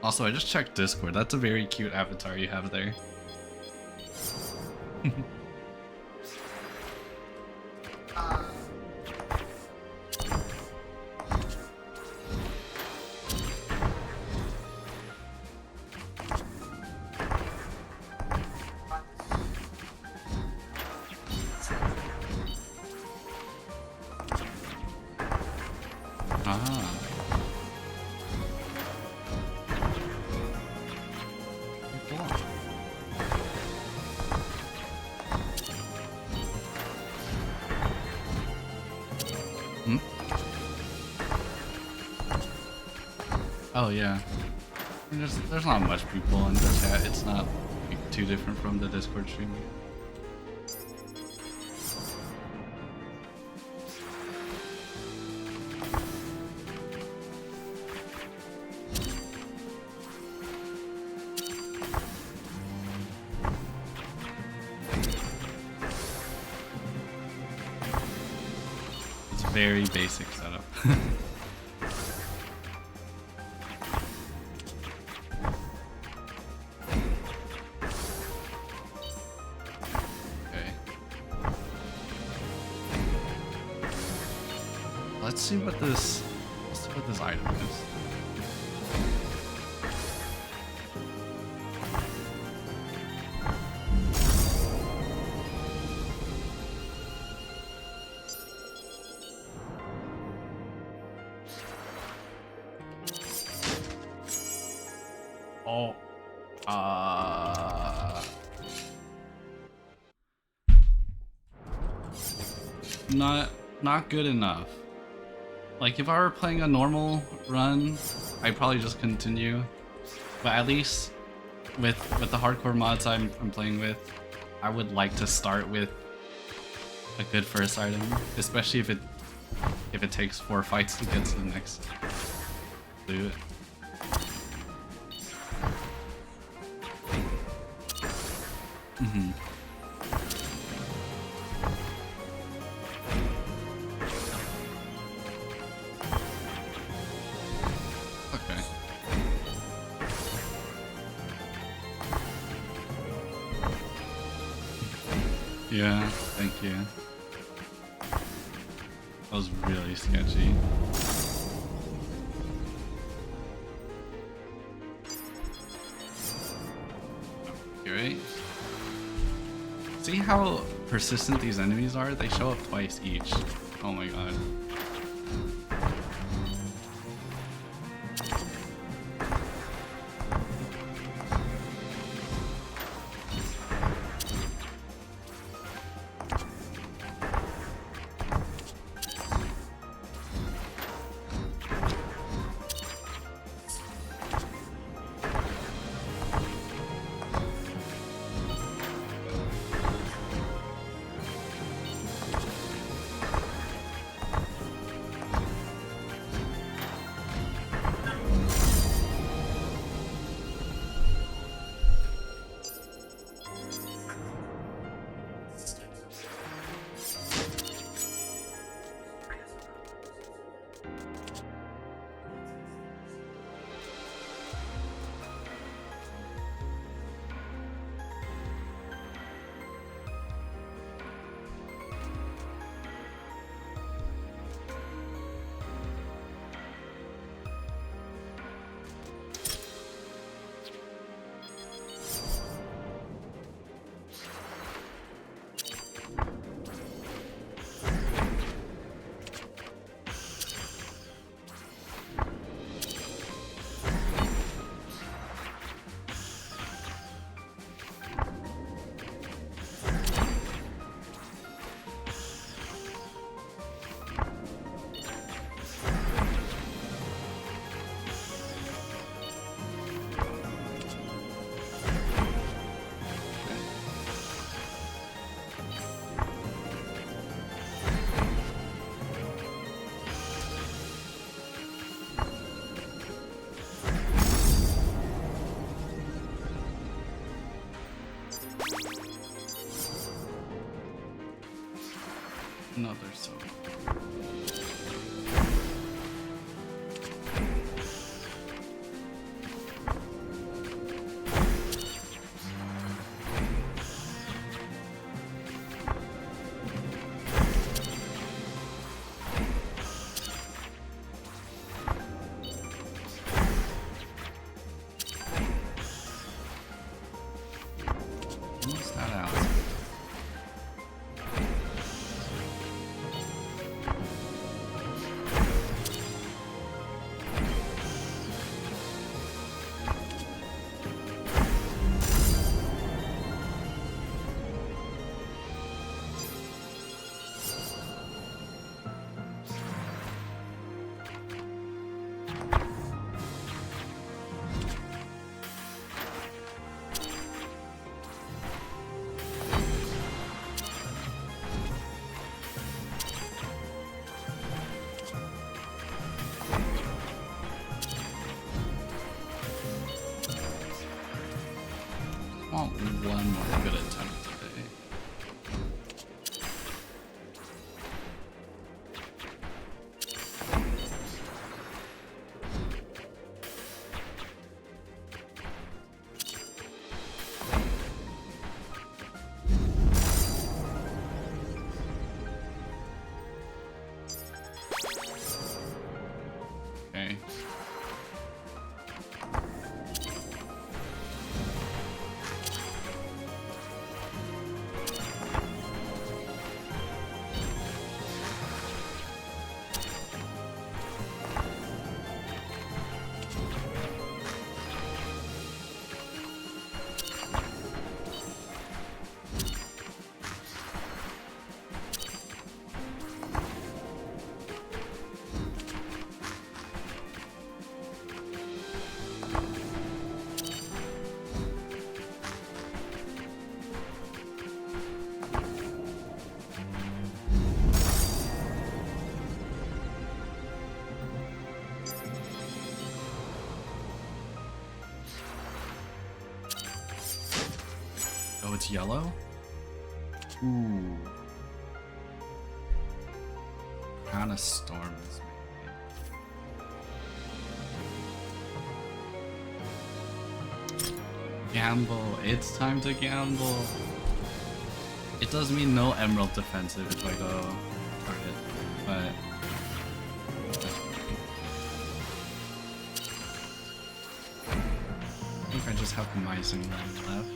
Also, I just checked Discord. That's a very cute avatar you have there. Oh yeah, there's not much people in the chat. It's not like, too different from the Discord stream. It's very basic setup. Let's see what this item is. Oh, not good enough. Like, if I were playing a normal run, I'd probably just continue. But at least with the hardcore mods I'm playing with, I would like to start with a good first item, especially if it takes 4 fights to get to the next loot. Yeah, thank you. That was really sketchy. Right? See how persistent these enemies are? They show up twice each. Oh my god. another soul. What's that out? I want one more good attempt today. Okay. Oh, it's yellow? Ooh. Crown of Storms. Gamble. It's time to gamble. It does mean no emerald defensive if I go target, but I think I just have mice and land left.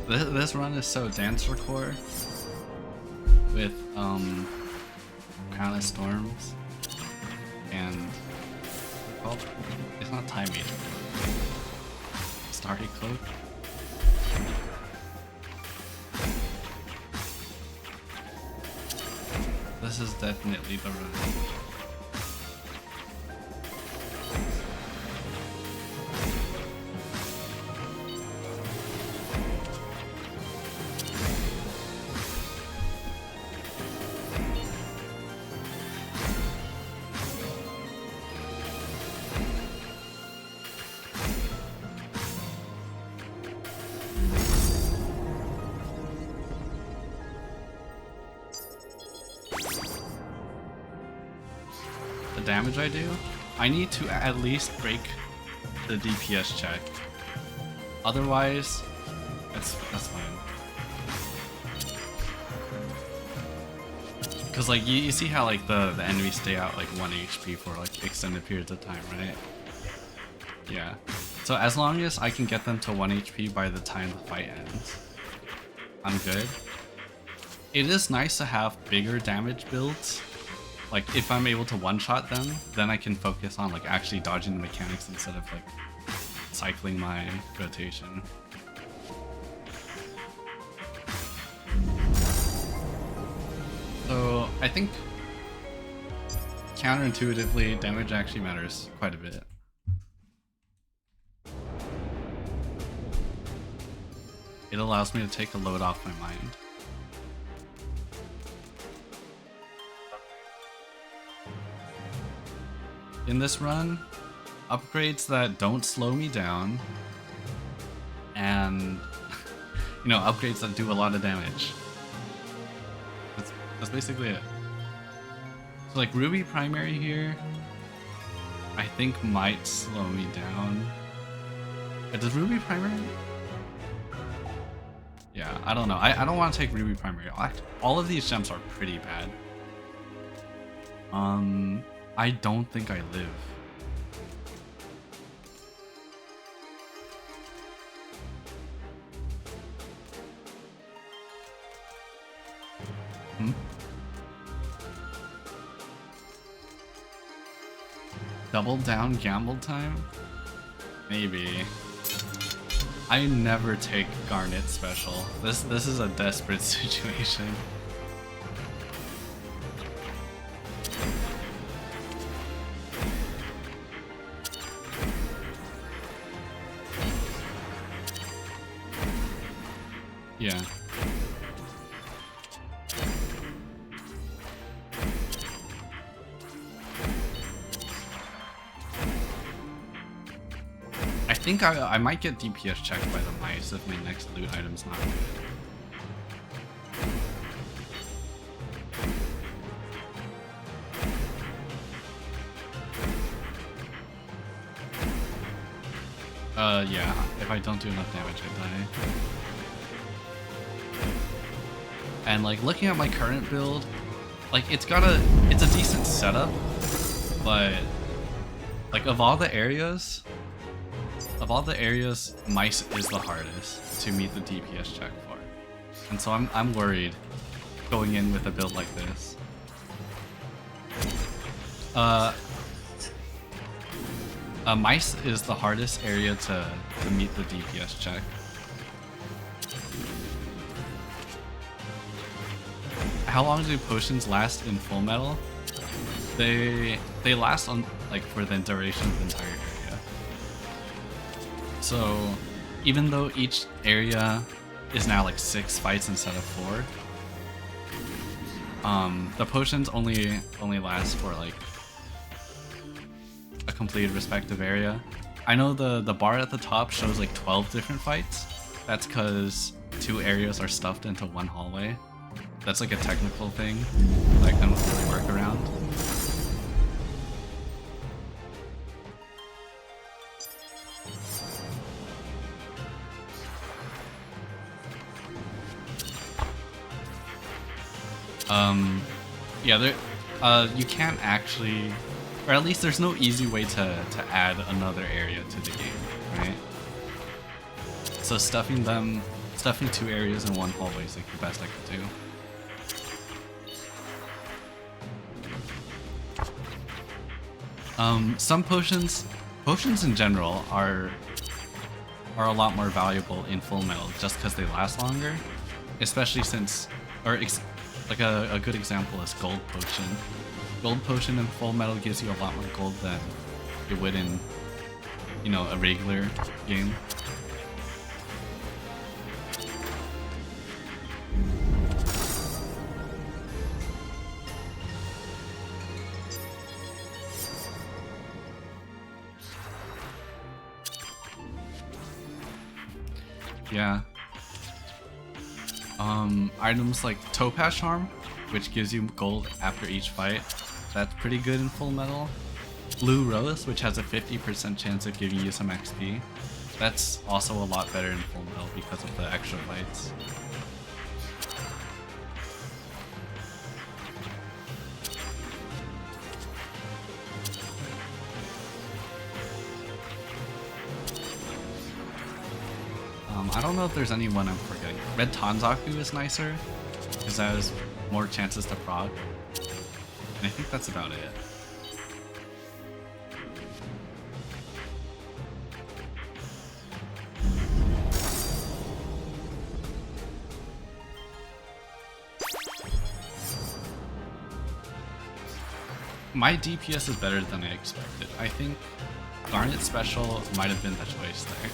This run is so dancer core with Crown of Storms and well, it's not time meter. Starry Cloak. This is definitely the run. the damage I do, I need to at least break the DPS check. Otherwise, that's fine. Cause like you see how like the enemies stay out like 1 HP for like extended periods of time, right? Yeah. So as long as I can get them to 1 HP by the time the fight ends, I'm good. It is nice to have bigger damage builds. Like if I'm able to one-shot them, then I can focus on like actually dodging the mechanics instead of like cycling my rotation. So I think counterintuitively, damage actually matters quite a bit. It allows me to take a load off my mind. In this run, upgrades that don't slow me down, and you know, upgrades that do a lot of damage. That's basically it. So like Ruby primary here, I think might slow me down. But does Ruby primary? Yeah, I don't know. I don't want to take Ruby primary. All of these gems are pretty bad. I don't think I live. Double down gamble time? Maybe. I never take Garnet special. This is a desperate situation. Yeah. I think I might get DPS checked by the mice if my next loot item's not good. Yeah, if I don't do enough damage, I die. And like looking at my current build, like it's a decent setup, but like of all the areas, mice is the hardest to meet the DPS check for. And so I'm worried going in with a build like this. Mice is the hardest area to meet the DPS check. How long do potions last in Fullmetal? They last on like for the duration of the entire area. So even though each area is now like 6 fights instead of 4, the potions only last for like a completed respective area. I know the bar at the top shows like 12 different fights. That's because 2 areas are stuffed into 1 hallway. That's like a technical thing that I can really work around. Yeah, you can't actually, or at least there's no easy way to add another area to the game, right? So stuffing 2 areas in 1 hallway is like the best I could do. Some potions in general are a lot more valuable in Fullmetal just because they last longer, especially since, like a good example is Gold Potion. Gold Potion in Fullmetal gives you a lot more gold than it would in, you know, a regular game. Yeah. Items like Topaz Charm, which gives you gold after each fight, That's pretty good in Fullmetal. Blue Rose, which has a 50% chance of giving you some XP. That's also a lot better in Fullmetal because of the extra lights. I don't know if there's anyone I'm forgetting. Red Tanzaku is nicer, because that has more chances to prog. And I think that's about it. My DPS is better than I expected. I think Garnet Special might have been the choice there.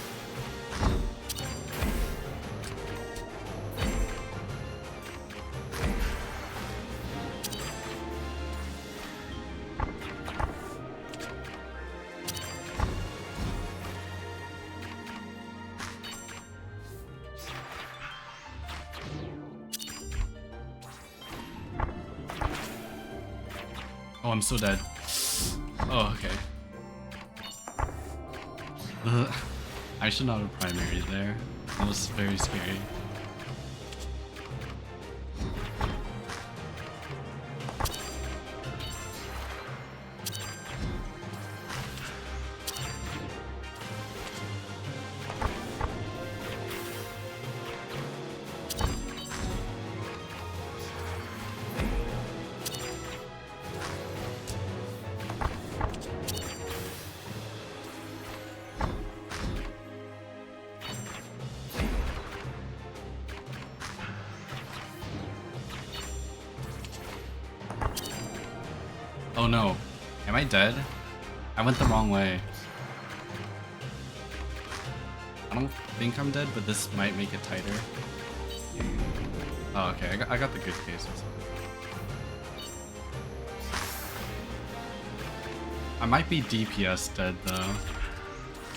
Oh, I'm so dead. Oh, okay. I should not have primary there. That was very scary. Oh no. Am I dead? I went the wrong way. I don't think I'm dead, but this might make it tighter. Oh, okay. I got the good cases. I might be DPS dead though.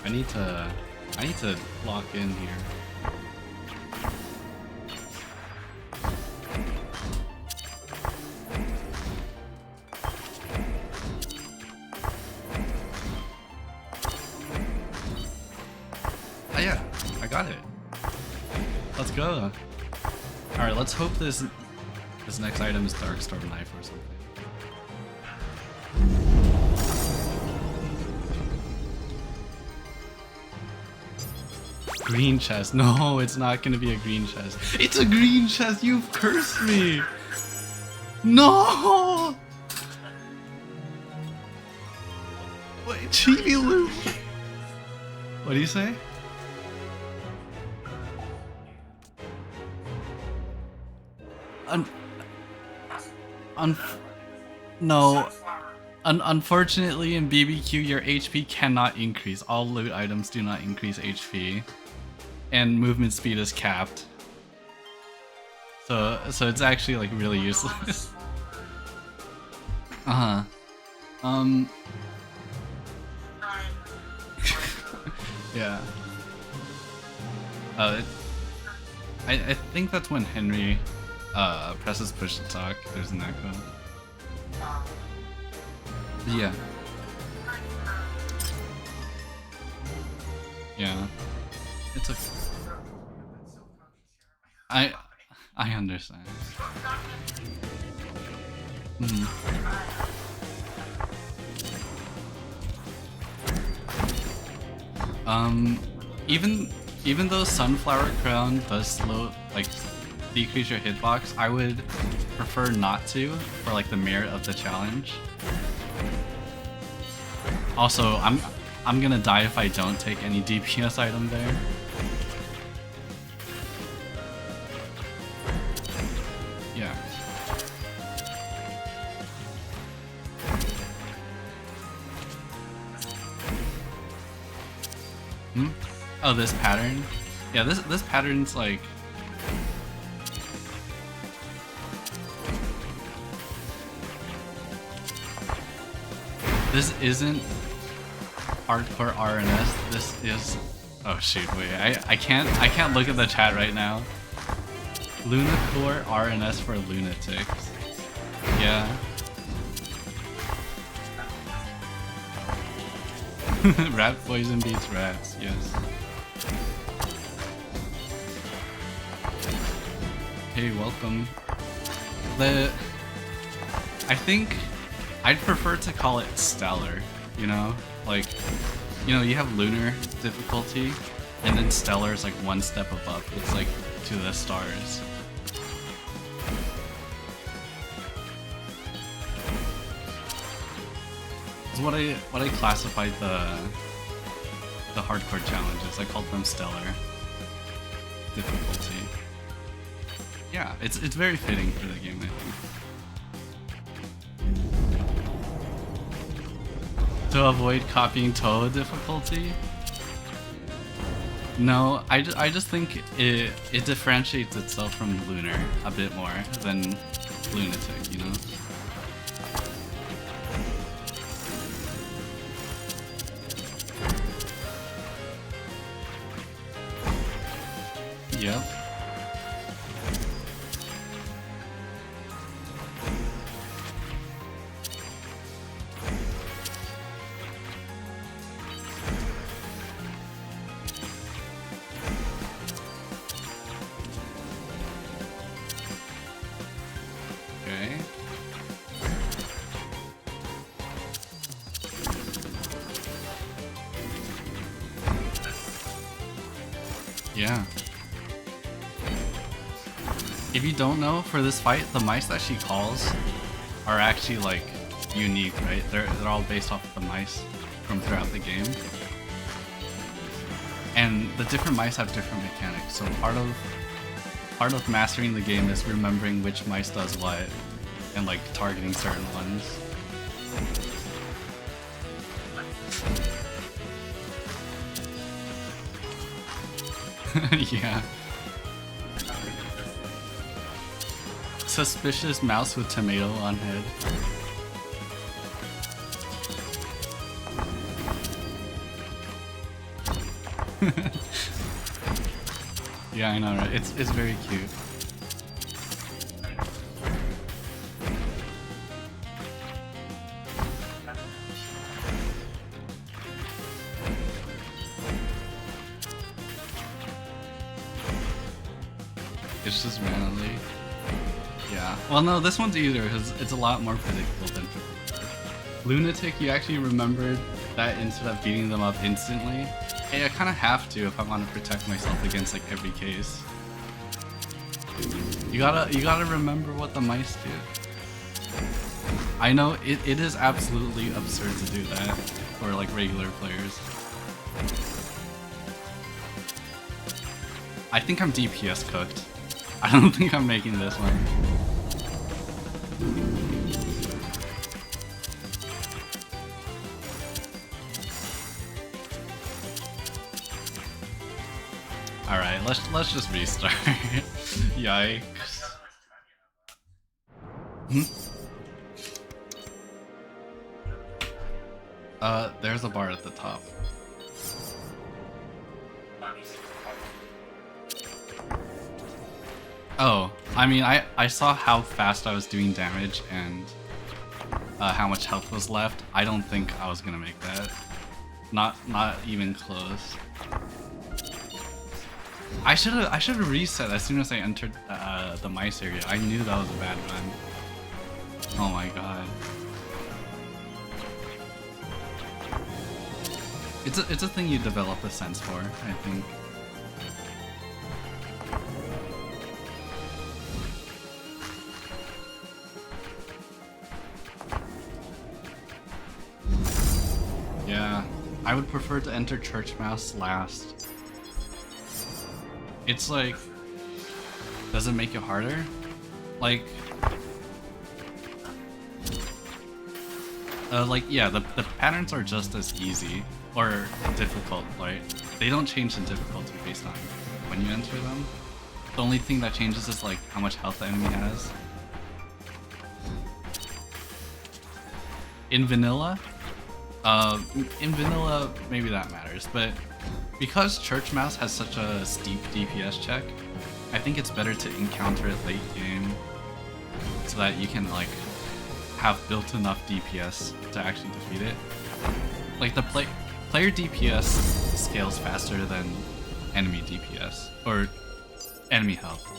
I need to lock in here. Let's go. Alright, let's hope this next item is Darkstorm Knife or something. Green chest. No, it's not gonna be a green chest. It's a green chest! You've cursed me! No! Wait, Chibi Loop! What do you say? No. Unfortunately, in BBQ, your HP cannot increase. All loot items do not increase HP, and movement speed is capped. So it's actually like really useless. Yeah. I think that's when Henry presses push to talk. There's an echo. Yeah. Yeah. It's a. I understand. Even though Sunflower Crown does decrease your hitbox, I would prefer not to for like the merit of the challenge. Also, I'm gonna die if I don't take any DPS item there. Yeah. Oh, this pattern? Yeah, this pattern's like. This isn't hardcore RNS. This is. Oh shoot! Wait, I can't look at the chat right now. Lunacore RNS for lunatics. Yeah. Rat poison beats rats, yes. Hey, welcome. I think I'd prefer to call it stellar, you know? Like, you know, you have lunar difficulty, and then stellar is like one step above. It's like to the stars. It's what I classified the hardcore challenges. I called them stellar difficulty. Yeah, it's very fitting for the game, I think. To avoid copying Toho difficulty? No, I just think it differentiates itself from Lunar a bit more than Lunatic, you know? Yep. Okay. Yeah. If you don't know, for this fight, the mice that she calls are actually like unique, right? They're all based off of the mice from throughout the game. And the different mice have different mechanics, so part of mastering the game is remembering which mice does what and like targeting certain ones. Yeah. Suspicious mouse with tomato on head. Yeah, I know, right? It's very cute. It's just randomly. Yeah. Well, no, this one's easier because it's a lot more predictable than Lunatic. You actually remembered that instead of beating them up instantly. Hey, I kind of have to if I want to protect myself against like every case. You gotta remember what the mice do. I know it is absolutely absurd to do that for like regular players. I think I'm DPS cooked. I don't think I'm making this one. Alright, let's just restart. Yikes. There's a bar at the top. Oh, I mean, I saw how fast I was doing damage and how much health was left. I don't think I was gonna make that. Not even close. I should have reset as soon as I entered the mice area. I knew that was a bad run. Oh my god. It's a thing you develop a sense for, I think. Yeah, I would prefer to enter Church Mouse last. It's like, does it make it harder? Like yeah, the patterns are just as easy or difficult, right? They don't change the difficulty based on when you enter them. The only thing that changes is like how much health the enemy has. In vanilla, maybe that matters, but because Church Mouse has such a steep DPS check, I think it's better to encounter it late game so that you can like have built enough DPS to actually defeat it. Like player DPS scales faster than enemy DPS or enemy health.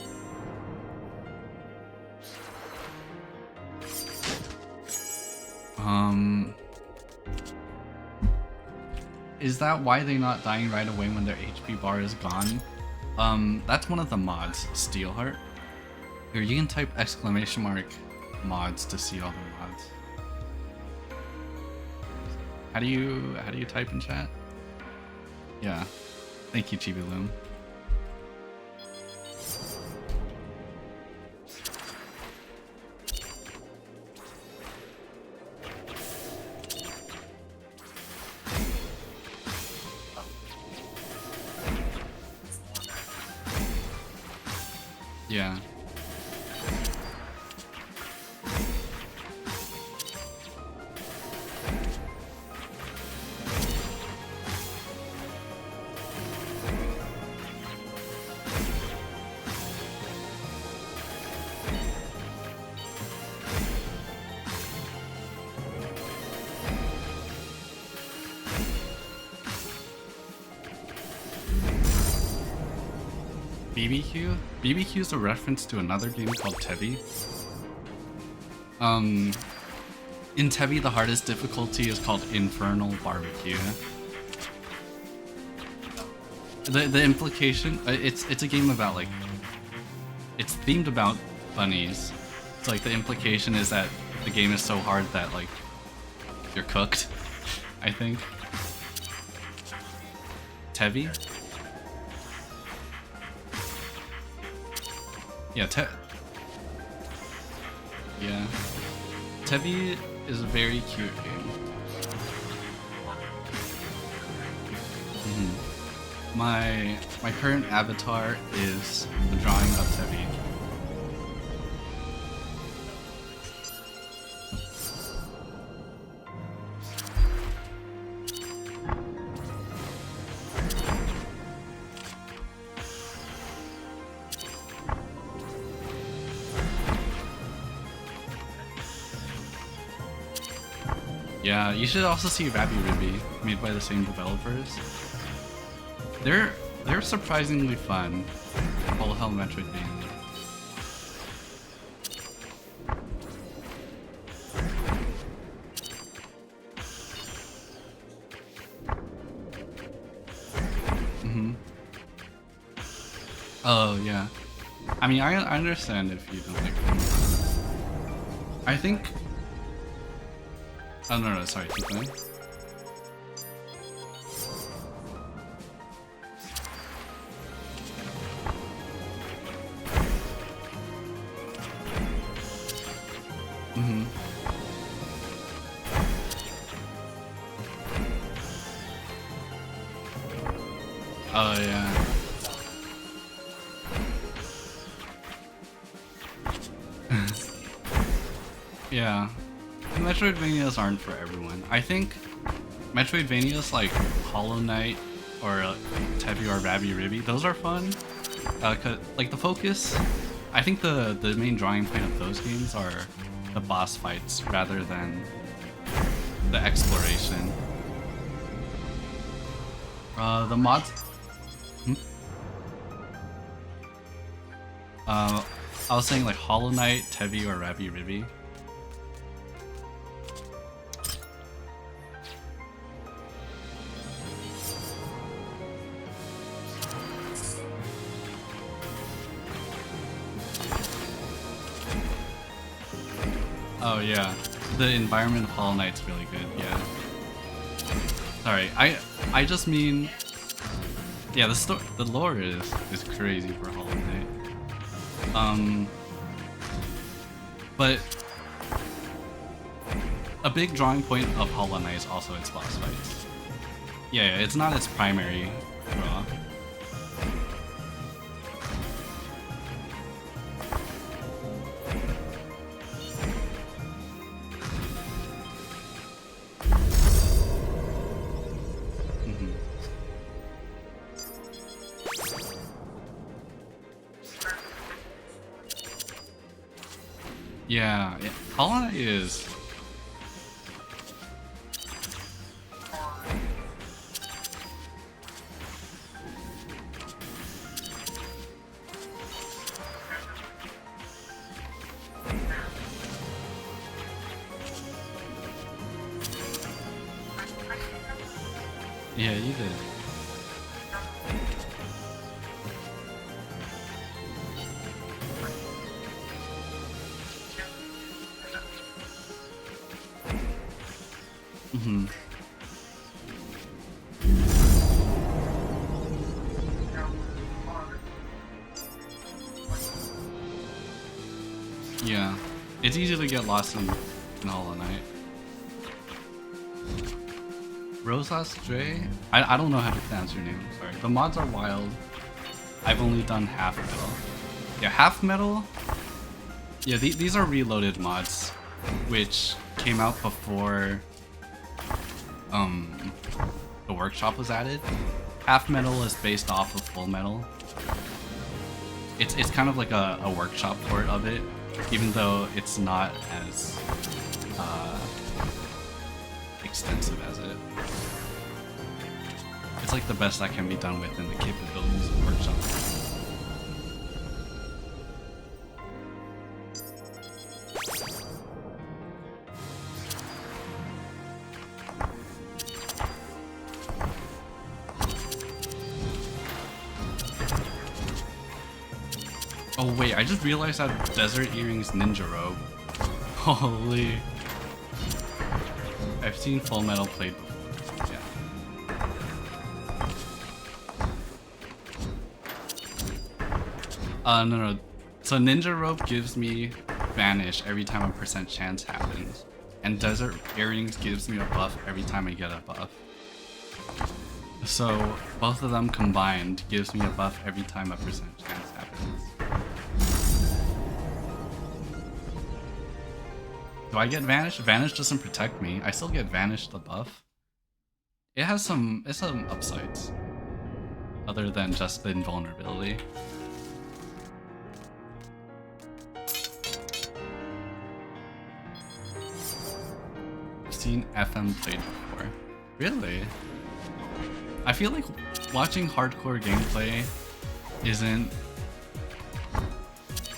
Is that why they're not dying right away when their HP bar is gone? That's one of the mods, Steelheart. Here, you can type !" mods to see all the mods. How do you type in chat? Yeah. Thank you, Chibi Loom. Yeah. BBQ? BBQ is a reference to another game called Tevi. In Tevi, the hardest difficulty is called Infernal BBQ. The implication, it's a game about like, it's themed about bunnies. It's like the implication is that the game is so hard that like, you're cooked, I think. Tevi? Yeah, Tevi is a very cute game. My current avatar is the drawing of Tevi. Yeah, you should also see Rabbit&Steel, made by the same developers. They're surprisingly fun. Whole hell Metroidvania. Oh yeah. I mean, I understand if you don't like them. I think. Oh no, sorry, keep going. Oh yeah. Yeah. Metroidvanias aren't for everyone. I think Metroidvanias like Hollow Knight or Tevi or Rabbit&Steel, those are fun. Like the focus, I think the main drawing point of those games are the boss fights rather than the exploration. The mods. I was saying like Hollow Knight, Tevi, or Rabbit&Steel. Oh yeah, the environment of Hollow Knight's really good. Yeah. Sorry, I just mean, yeah, the lore is crazy for Hollow Knight. But a big drawing point of Hollow Knight is also its boss fights. Yeah, it's not its primary draw. Yeah, Hollow Knight is... Yeah, you did. Mm-hmm. Yeah, it's easy to get lost in Hollow Knight. Rosa Stray? I don't know how to pronounce your name, sorry. The mods are wild. I've only done half metal. Yeah, half metal? Yeah, these are reloaded mods, which came out before the workshop was added. Half metal is based off of Fullmetal. It's kind of like a workshop port of it, even though it's not as extensive as it. It's like the best that can be done within the capabilities of workshop. Oh wait, I just realized that Desert Earring's ninja robe. Holy. I've seen Fullmetal played before, yeah. No. So ninja robe gives me vanish every time a percent chance happens. And Desert Earrings gives me a buff every time I get a buff. So both of them combined gives me a buff every time a percent chance happens. Do I get Vanish? Vanish doesn't protect me. I still get Vanish the buff. It's some upsides. Other than just the invulnerability. I've seen FM played before. Really? I feel like watching hardcore gameplay isn't...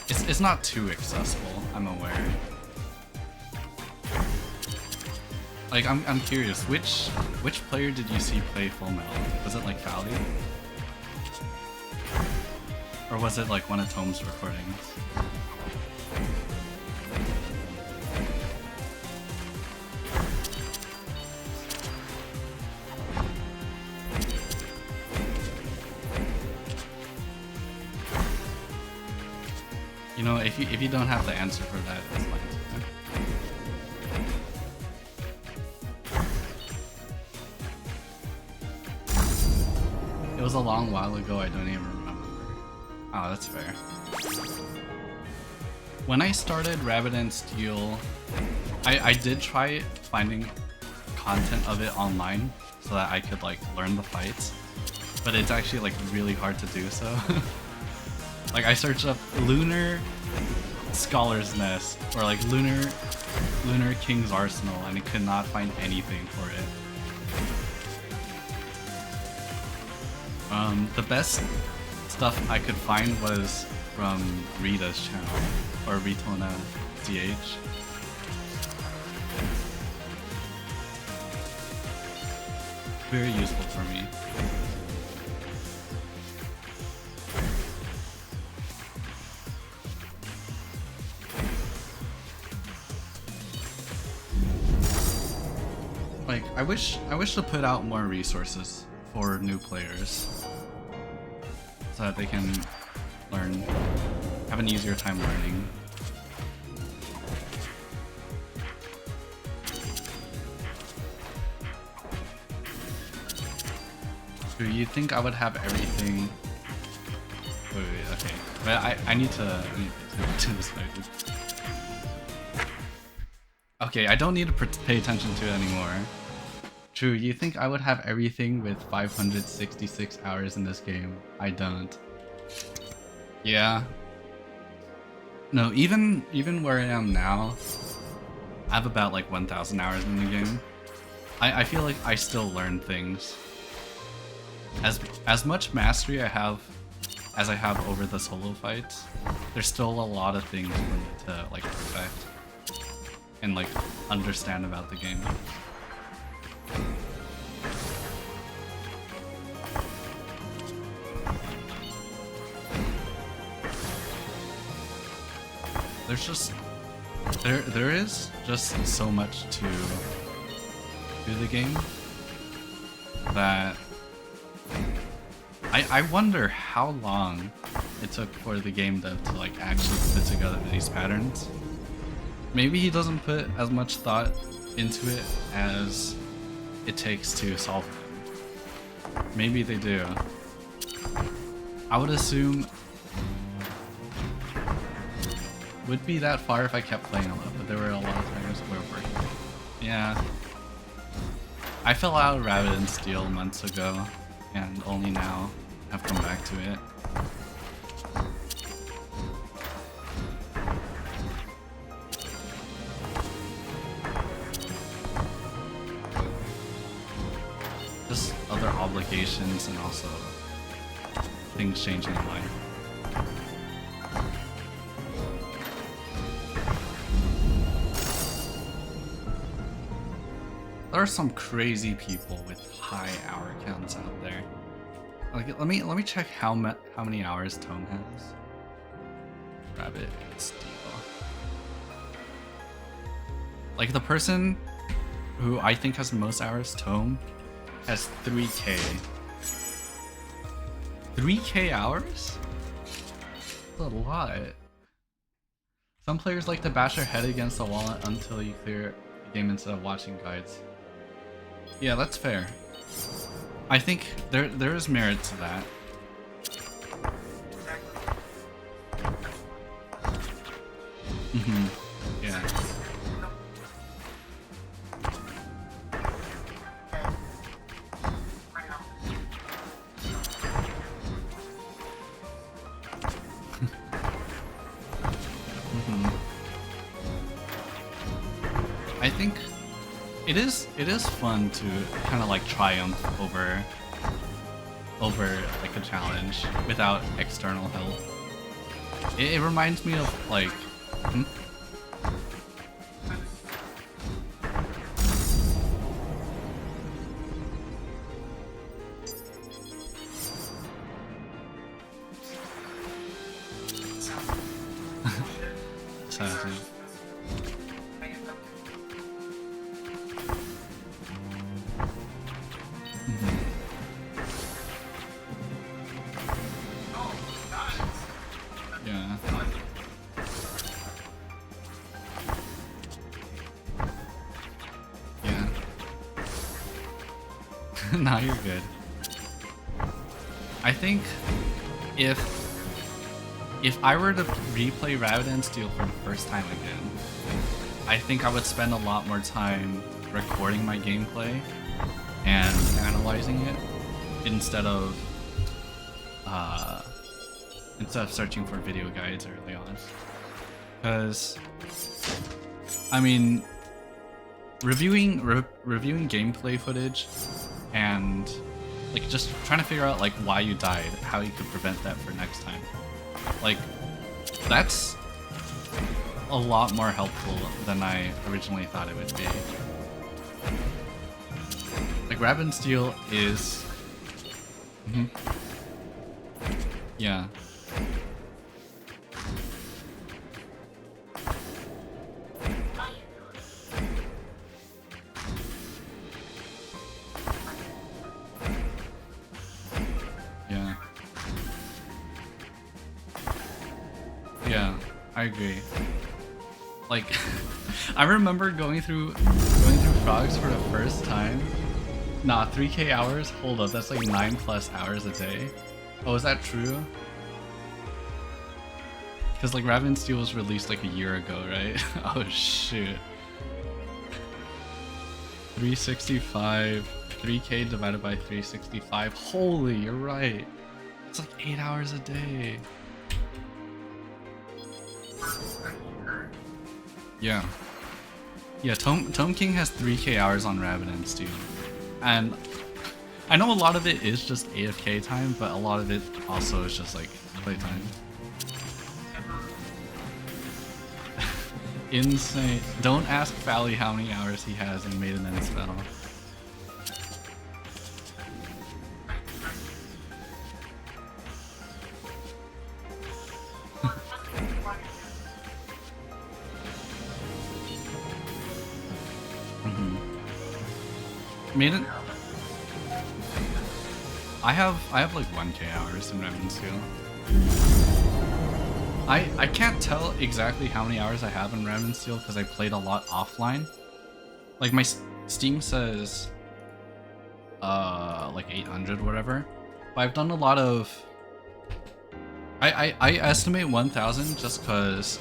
It's not too accessible, I'm aware. Like, I'm curious, which player did you see play Fullmetal? Was it like Valley? Or was it like one of Tome's recordings? You know, if you don't have the answer for that, that's fine. It was a long while ago, I don't even remember. Oh, that's fair. When I started Rabbit&Steel, I did try finding content of it online so that I could like learn the fights, but it's actually like really hard to do so. Like I searched up Lunar Scholar's Nest or like Lunar King's Arsenal and I could not find anything for it. The best stuff I could find was from Rita's channel, or Ritona DH. Very useful for me. Like, I wish to put out more resources for new players so that they can learn, have an easier time learning. Do you think I would have everything? Wait, okay. But I need to do this right. Okay, I don't need to pay attention to it anymore. True, you think I would have everything with 566 hours in this game? I don't. Yeah. No, even where I am now, I have about like 1,000 hours in the game. I feel like I still learn things. As much mastery as I have over the solo fights, there's still a lot of things for me to like perfect and like understand about the game. there's just there is just so much to the game that I wonder how long it took for the game dev to like actually put together these patterns. Maybe he doesn't put as much thought into it as it takes to solve them. Maybe they do. I would assume would be that far if I kept playing a lot, but there were a lot of times where we're working. Yeah. I fell out of Rabbit&Steel months ago, and only now have come back to it. Just other obligations and also things changing in life. There are some crazy people with high hour counts out there. Like, let me check how many hours Tome has. Rabbit&Steel. Like the person who I think has the most hours, Tome, has 3K. 3K hours? That's a lot. Some players like to bash their head against the wall until you clear the game instead of watching guides. Yeah, that's fair. I think there is merit to that. Yeah. I think it is fun to kind of like triumph over like a challenge without external help. It reminds me of like Nah, you're good. I think if I were to replay Rabbit&Steel for the first time again, I think I would spend a lot more time recording my gameplay and analyzing it instead of searching for video guides early on. Because I mean, reviewing gameplay footage and like just trying to figure out like why you died, how you could prevent that for next time, like that's a lot more helpful than I originally thought it would be. Like Rabbit&Steel is yeah. Yeah, I agree. Like, I remember going through Frogs for the first time. Nah, 3K hours? Hold up, that's like 9+ hours a day. Oh, is that true? Because like Rabbit&Steel was released like a year ago, right? Oh shoot. 365, 3K divided by 365. Holy, you're right. It's like 8 hours a day. Yeah. Yeah, Tome King has 3K hours on Rabbit&Steel. And I know a lot of it is just AFK time, but a lot of it also is just like playtime. Insane. Don't ask Fally how many hours he has in Maiden and Spell. Made it. I have like 1K hours in Rabbit&Steel. I can't tell exactly how many hours I have in Rabbit&Steel because I played a lot offline. Like my Steam says like 800 whatever. But I've done a lot of I estimate 1000 just cuz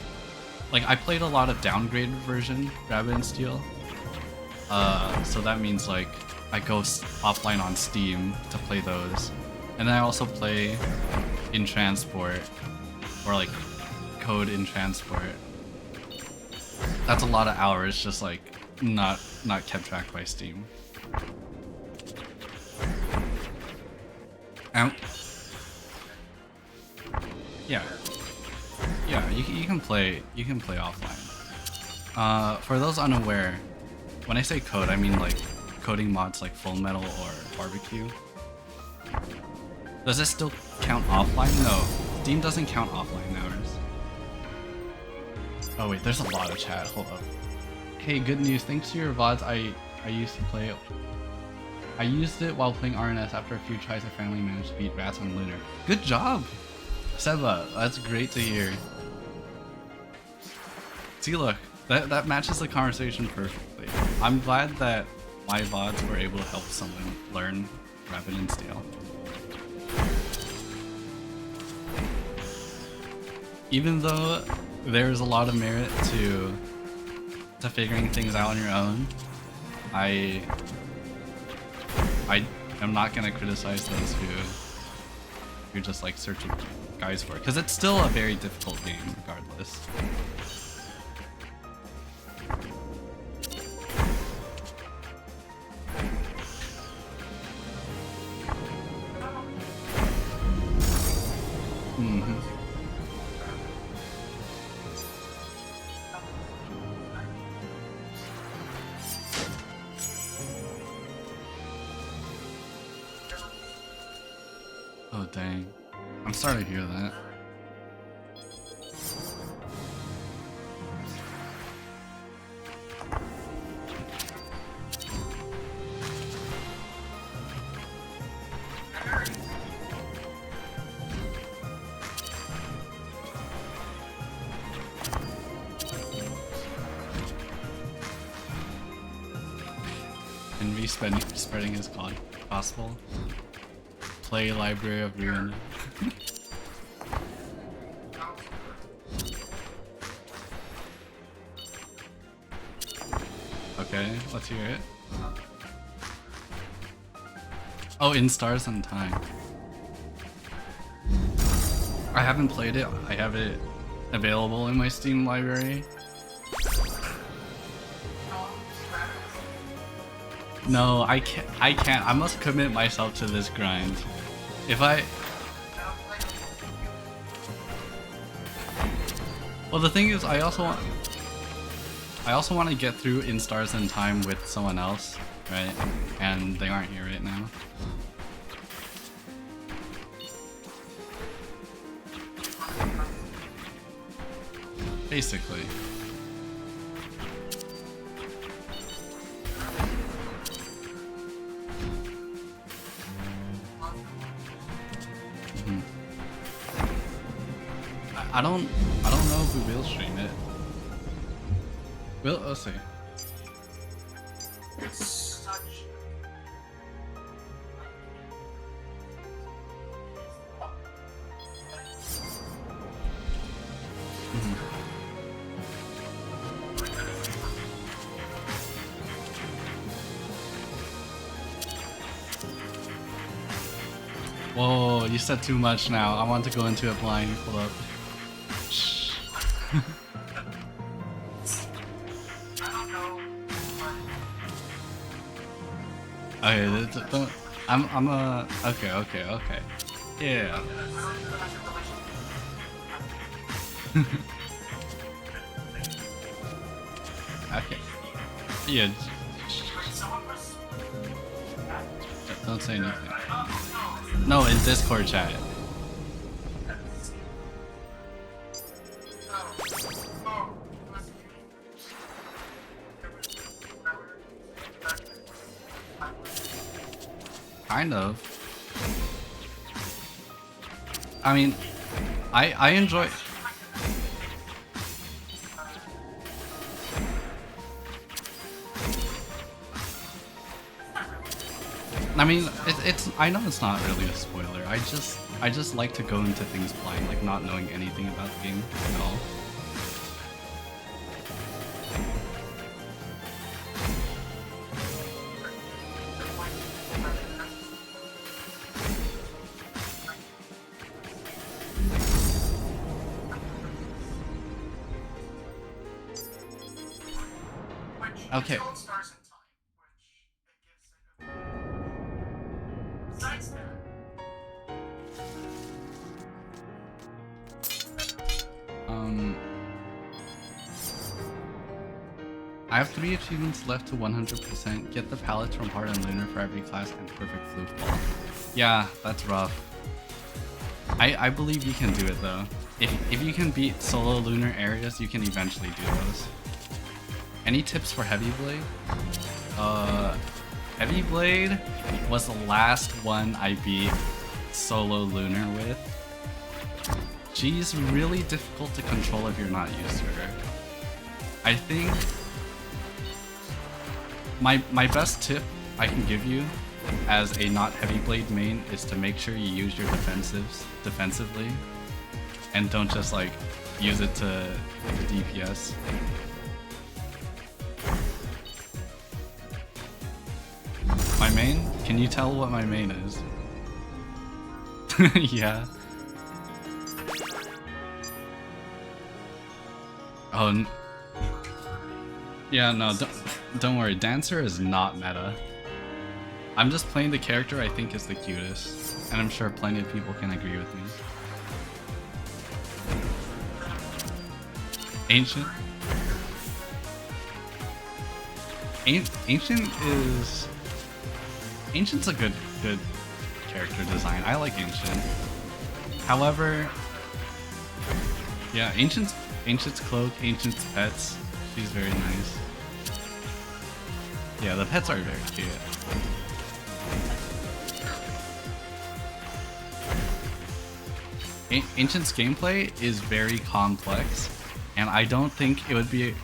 like I played a lot of downgraded version Rabbit&Steel. So that means like I go offline on Steam to play those. And then I also play in transport or like code in transport. That's a lot of hours just like not kept track by Steam. Yeah, you can play offline. For those unaware, when I say code, I mean like coding mods like Fullmetal or BBQ. Does this still count offline? No, Steam doesn't count offline hours. Oh wait, there's a lot of chat. Hold up. Hey, good news. Thanks to your VODs, I used to play. I used it while playing RNS. After a few tries, I finally managed to beat Rats on Lunar. Good job, Seba. That's great to hear. See, look, that matches the conversation perfectly. I'm glad that my VODs were able to help someone learn Rabbit&Steel. Even though there's a lot of merit to figuring things out on your own, I am not gonna criticize those who just like searching guides for it, because it's still a very difficult game regardless. Oh dang. I'm sorry to hear that. Envy spreading his gospel. Play Library of Ruin. Okay, let's hear it. Oh, In Stars and Time. I haven't played it. I have it available in my Steam library. No, I can't. I must commit myself to this grind. If I... Well, the thing is, I also want to get through In Stars and Time with someone else, right? And they aren't here right now. Basically. I don't know if we will stream it. We'll see. It's such Whoa, you said too much now. I want to go into it blind. Hold up. Shh. Okay, don't. I'm a. Okay. Yeah. Okay. Yeah. Don't say anything. No, in Discord chat. Kind of. I mean, I enjoy... I mean, it's I know it's not really a spoiler. I just like to go into things blind, like not knowing anything about the game at all. Okay. I have 3 achievements left to 100%. Get the pallets from hard and lunar for every class and perfect flute ball. Yeah, that's rough. I believe you can do it though. If you can beat solo lunar areas, you can eventually do those. Any tips for Heavy Blade? Heavy Blade was the last one I beat solo lunar with. She's really difficult to control if you're not used to her. I think my best tip I can give you as a not Heavy Blade main is to make sure you use your defensively and don't just like use it to DPS. My main? Can you tell what my main is? Yeah. Oh, yeah, no, don't worry. Dancer is not meta. I'm just playing the character I think is the cutest, and I'm sure plenty of people can agree with me. Ancient. Ancient's a good character design. I like Ancient. However, yeah, Ancient's cloak, Ancient's pets. She's very nice. Yeah, the pets are very cute. Ancient's gameplay is very complex, and I don't think it would be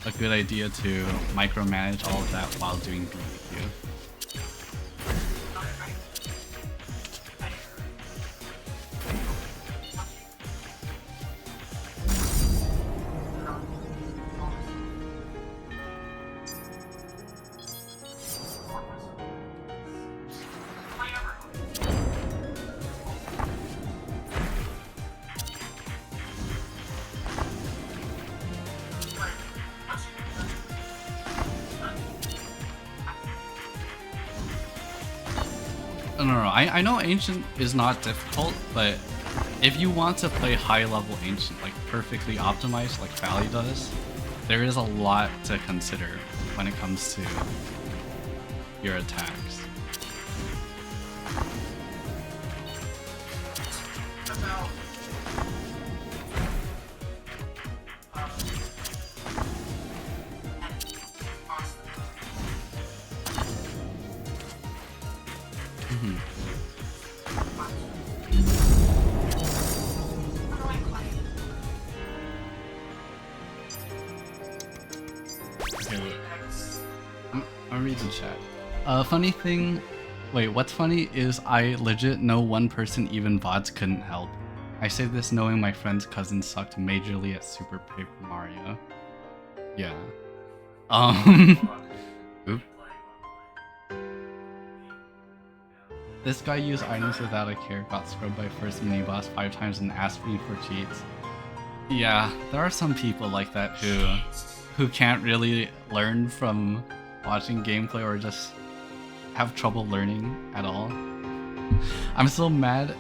a good idea to micromanage all of that while doing BBQ. No, I know Ancient is not difficult, but if you want to play high level Ancient, like perfectly optimized like Valley does, there is a lot to consider when it comes to your attacks. I'll read the chat. Funny thing, wait, what's funny is I legit know one person even VODs couldn't help. I say this knowing my friend's cousin sucked majorly at Super Paper Mario. Yeah. Oop. This guy used items without a care, got scrubbed by first mini-boss 5 times and asked me for cheats. Yeah, there are some people like that who can't really learn from watching gameplay or just have trouble learning at all. I'm so mad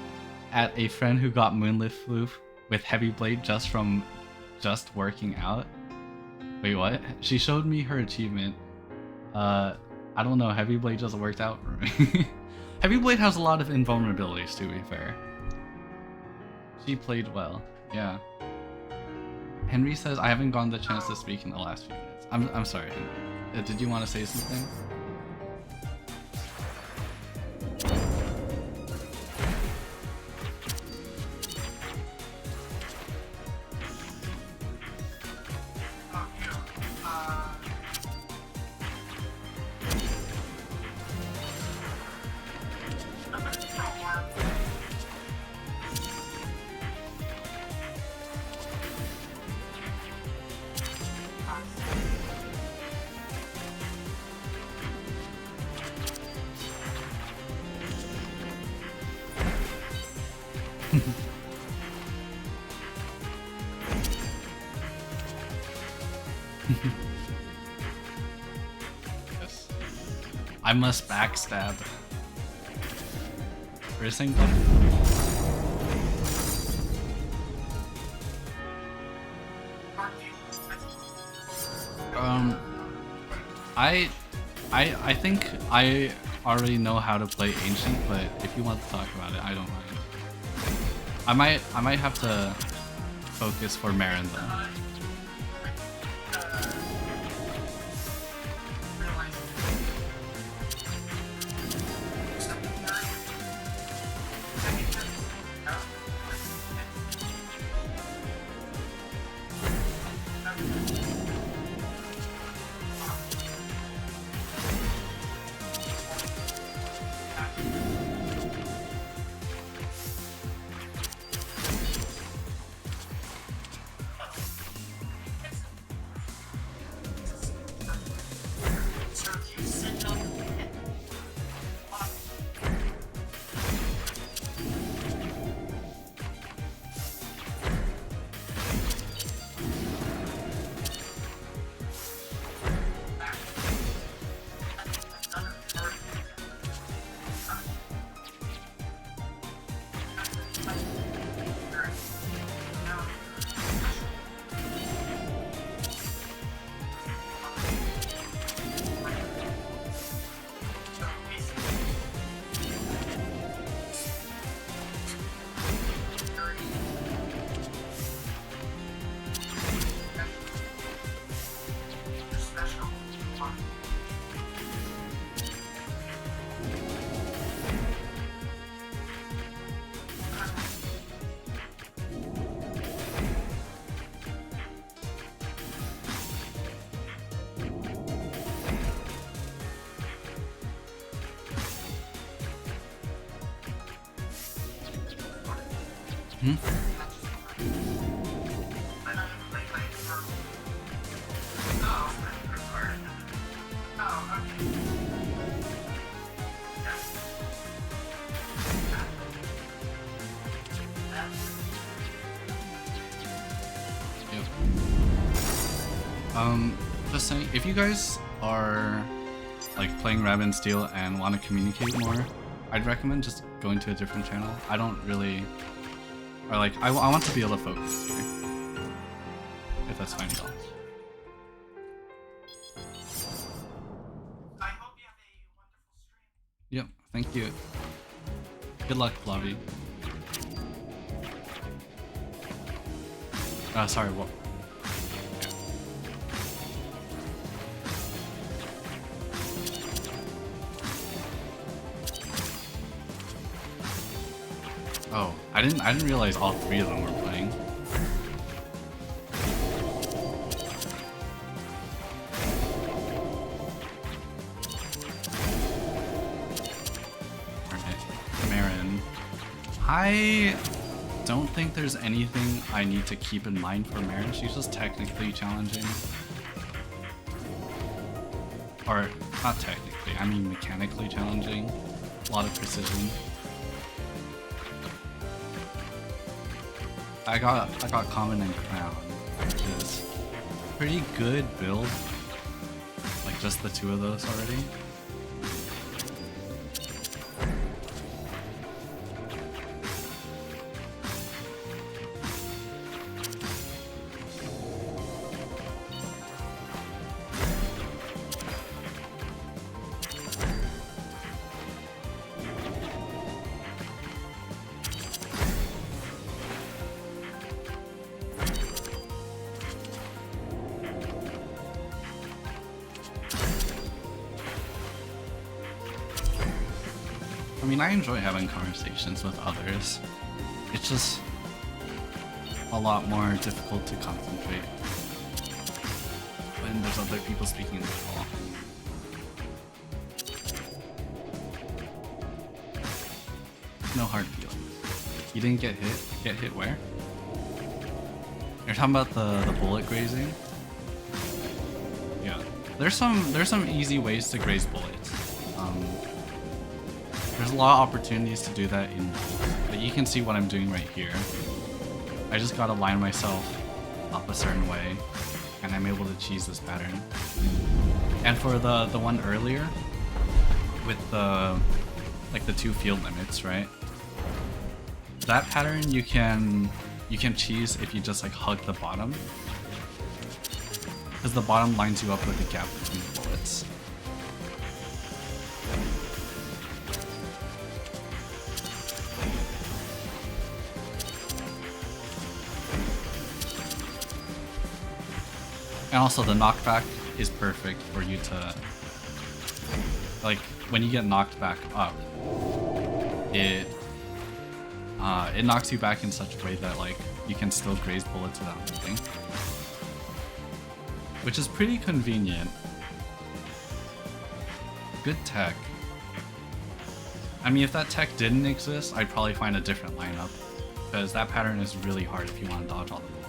at a friend who got Moonlit Floof with Heavy Blade just from working out. Wait, what? She showed me her achievement. I don't know, Heavy Blade just worked out for me. Heavy Blade has a lot of invulnerabilities, to be fair. She played well, yeah. Henry says, I haven't gotten the chance to speak in the last few minutes. I'm sorry, Henry. Did you want to say something? Yes. I must backstab. Racing button. I think I already know how to play Ancient, but if you want to talk about it, I don't mind. I might have to focus for Marin though. Just saying, if you guys are like playing Rabbit&Steel and want to communicate more, I'd recommend just going to a different channel. I don't really, or like, I want to be able to focus here, if that's fine at all. I hope you have a wonderful stream. Yep, thank you. Good luck, Flavi. Sorry, what? Oh, I didn't realize all three of them were playing. Alright, Marin. I don't think there's anything I need to keep in mind for Marin. She's just technically challenging. Or, not technically, I mean mechanically challenging. A lot of precision. I got Common and Crown, which is pretty good build. Like just the two of those already. I mean, I enjoy having conversations with others. It's just a lot more difficult to concentrate when there's other people speaking in the call. No hard feelings. You didn't get hit? Get hit where? You're talking about the bullet grazing? Yeah. There's some easy ways to graze bullets. There's a lot of opportunities to do that in, but you can see what I'm doing right here. I just gotta line myself up a certain way, and I'm able to cheese this pattern. And for the one earlier, with the like the 2 field limits, right? That pattern you can cheese if you just like hug the bottom, because the bottom lines you up with the gap between the bullets. And also the knockback is perfect for you to, like, when you get knocked back up, it knocks you back in such a way that like you can still graze bullets without moving, which is pretty convenient. Good tech. I mean, if that tech didn't exist, I'd probably find a different lineup, because that pattern is really hard if you want to dodge all the bullets.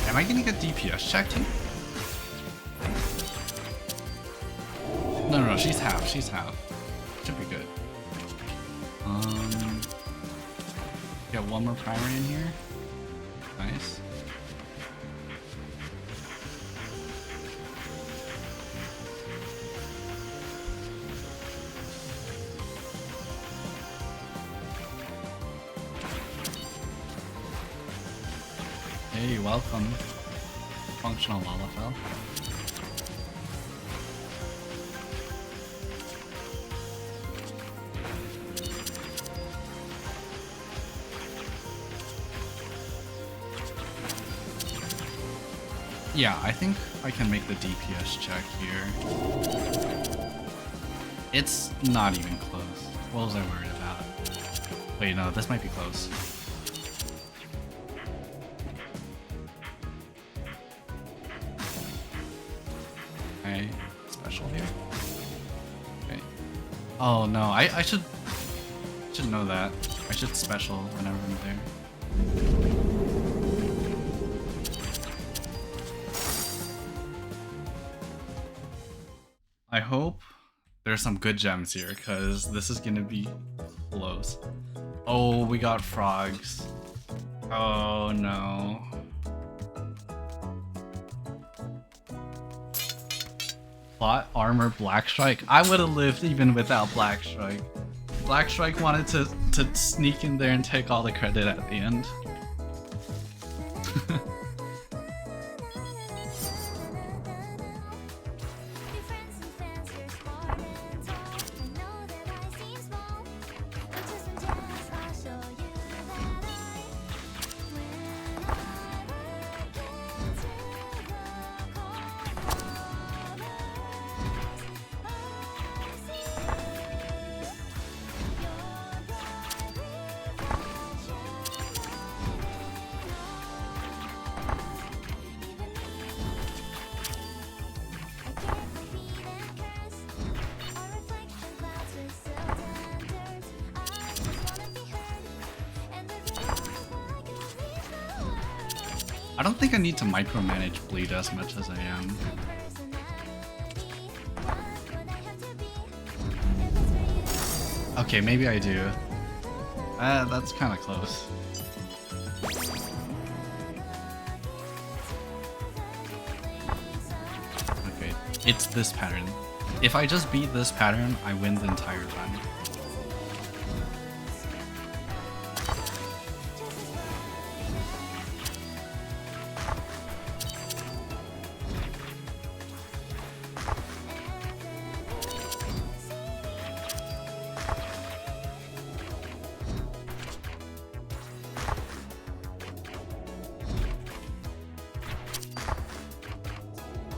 Am I gonna get DPS checked here? No, she's half, Should be good. Get one more primer in here. Nice. Hey, welcome, functional Lalafell. Yeah, I think I can make the DPS check here. It's not even close. What was I worried about? Wait, no, this might be close. Okay, special here. Okay. Oh no, I should know that. I should special whenever I'm there. I hope there's some good gems here, because this is gonna be close. Oh, we got frogs. Oh no. Plot armor Black Strike. I would have lived even without Black Strike. Black Strike wanted to sneak in there and take all the credit at the end. I don't think I need to micromanage bleed as much as I am. Okay, maybe I do. That's kind of close. Okay, it's this pattern. If I just beat this pattern, I win the entire run.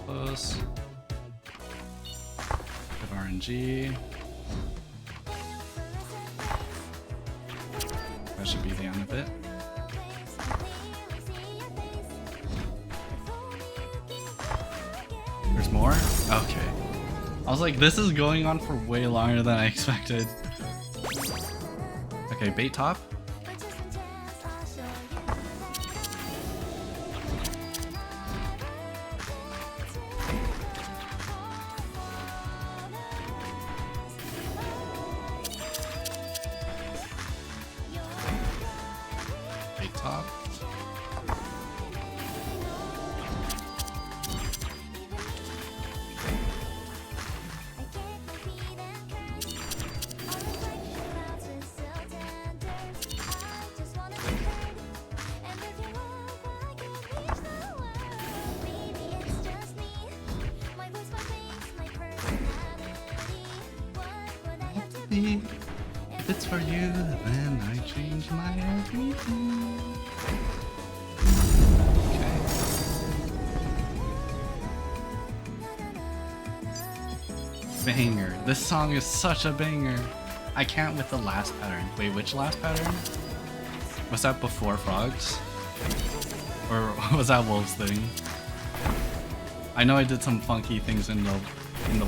Close. Good RNG. That should be the end of it. There's more? Okay. I was like, this is going on for way longer than I expected. Okay, bait top. Top. If it's for you, then I change my everything. Okay. Banger. This song is such a banger. I can't with the last pattern. Wait, which last pattern? Was that before frogs? Or was that wolves thing? I know I did some funky things in the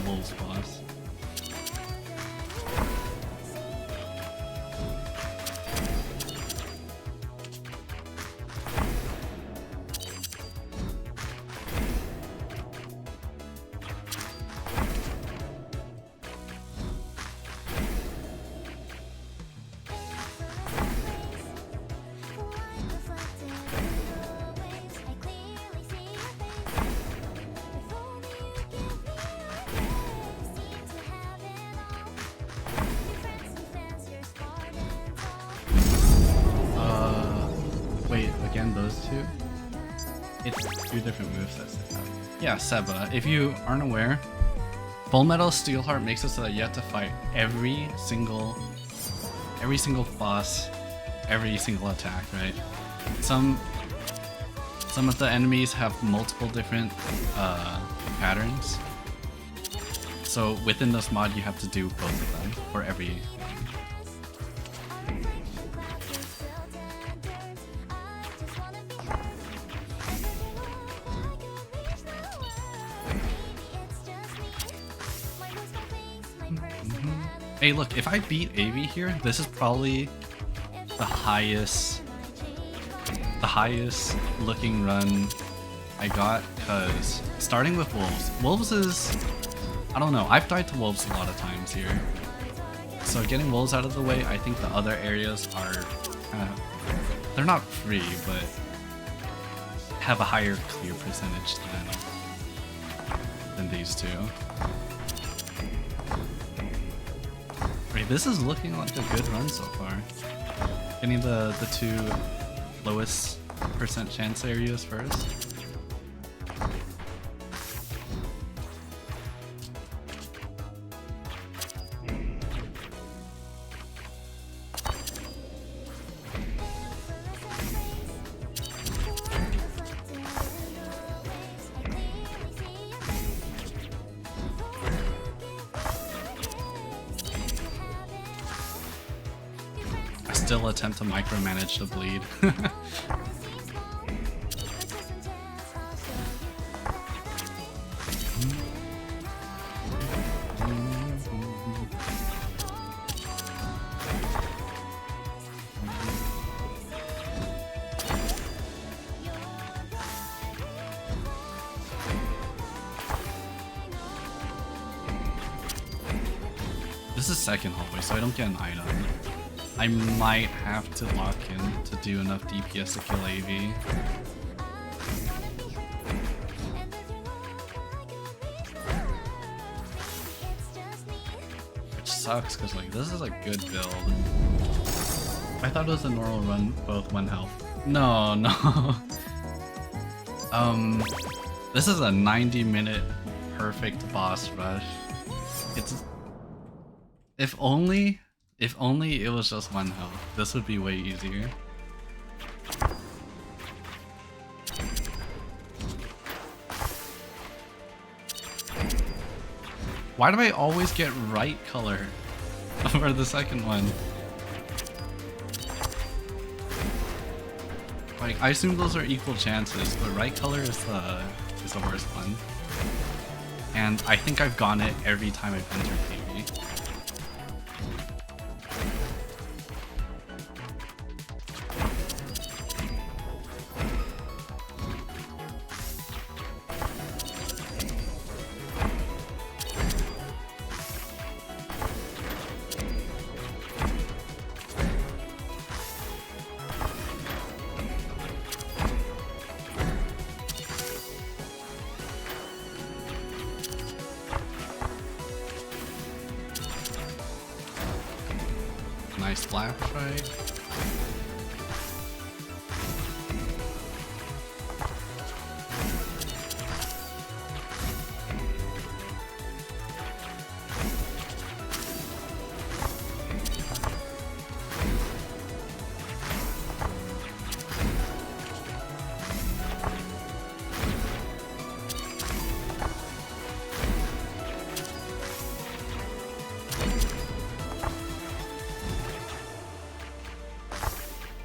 wolves boss. Wait, again, those two? It's two different movesets they have. Yeah, Seba, if you aren't aware, Fullmetal Steelheart makes it so that you have to fight every single boss, every single attack, right? Some of the enemies have multiple different patterns. So within this mod, you have to do both of them for every. Hey, look, if I beat AV here, this is probably the highest looking run I got, because starting with wolves is, I don't know, I've died to wolves a lot of times here. So getting wolves out of the way, I think the other areas are kind of, they're not free, but have a higher clear percentage than these two. Wait, this is looking like a good run so far. Getting the two lowest percent chance areas first. Still attempt to micromanage the bleed. This is second hallway, so I don't get an item. I might have to lock in to do enough DPS to kill AV. which sucks because like this is a good build. I thought it was a normal run, both 1 health. No, no. This is a 90-minute perfect boss rush. It's if only it was just 1 health, this would be way easier. Why do I always get right color over the second one? Like, I assume those are equal chances, but right color is the worst one. And I think I've gotten it every time I've entered PB. Nice lap right.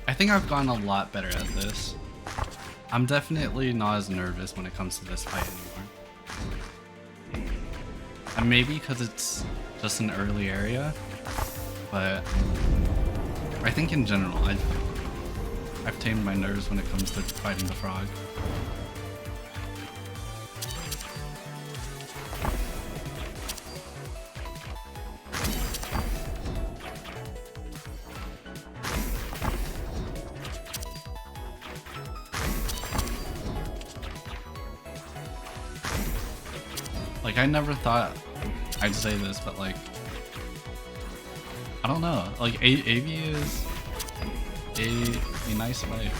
I think I've gotten a lot better at this. I'm definitely not as nervous when it comes to this fight anymore. And maybe because it's just an early area, but I think in general I've tamed my nerves when it comes to fighting the frog. Like, I never thought I'd say this, but like, I don't know, like AV is a nice fight.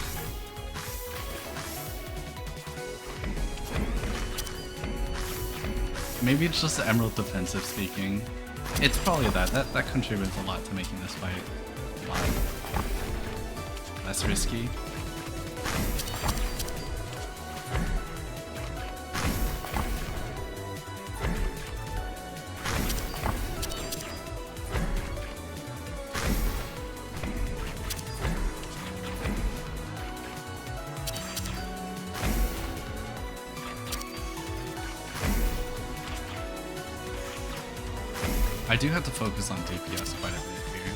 Maybe it's just the Emerald defensive speaking. It's probably that contributes a lot to making this fight a lot less risky. I do have to focus on DPS quite a bit here,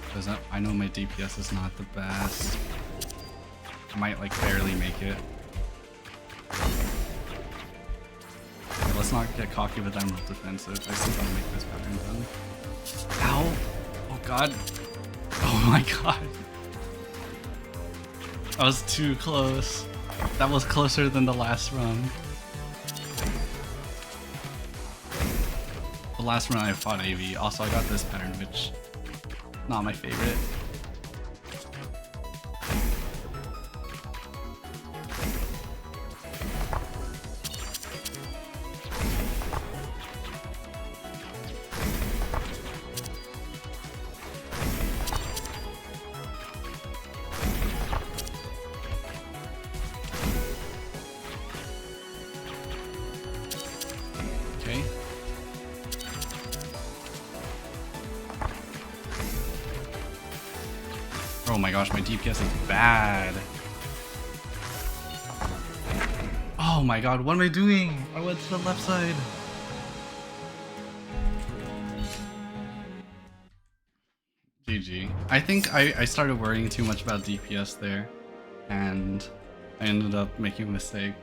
because I know my DPS is not the best. I might like barely make it. Okay, let's not get cocky with Emerald defensive. I still gotta make this pattern done. Ow! Oh god! Oh my god! I was too close. That was closer than the last run. The last run I fought AV, also I got this pattern, which not my favorite. Okay. Oh my gosh, my DPS is bad. Oh my god, what am I doing? I went to the left side. GG. I think I started worrying too much about DPS there, and I ended up making a mistake.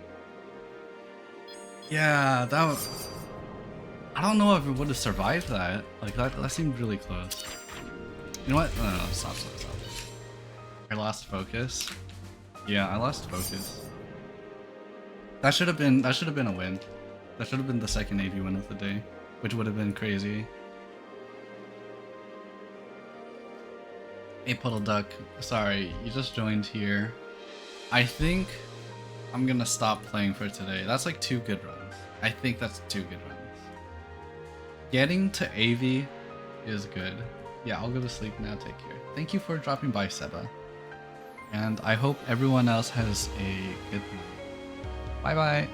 Yeah, that was... I don't know if it would have survived that. Like, that seemed really close. You know what? No, stop. I lost focus. Yeah, I lost focus. That should have been a win. That should have been the second AV win of the day, which would have been crazy. Hey Puddle Duck, sorry, you just joined here. I think I'm gonna stop playing for today. That's like 2 good runs. I think that's 2 good runs. Getting to AV is good. Yeah, I'll go to sleep now, take care. Thank you for dropping by, Seba. And I hope everyone else has a good night. Bye bye!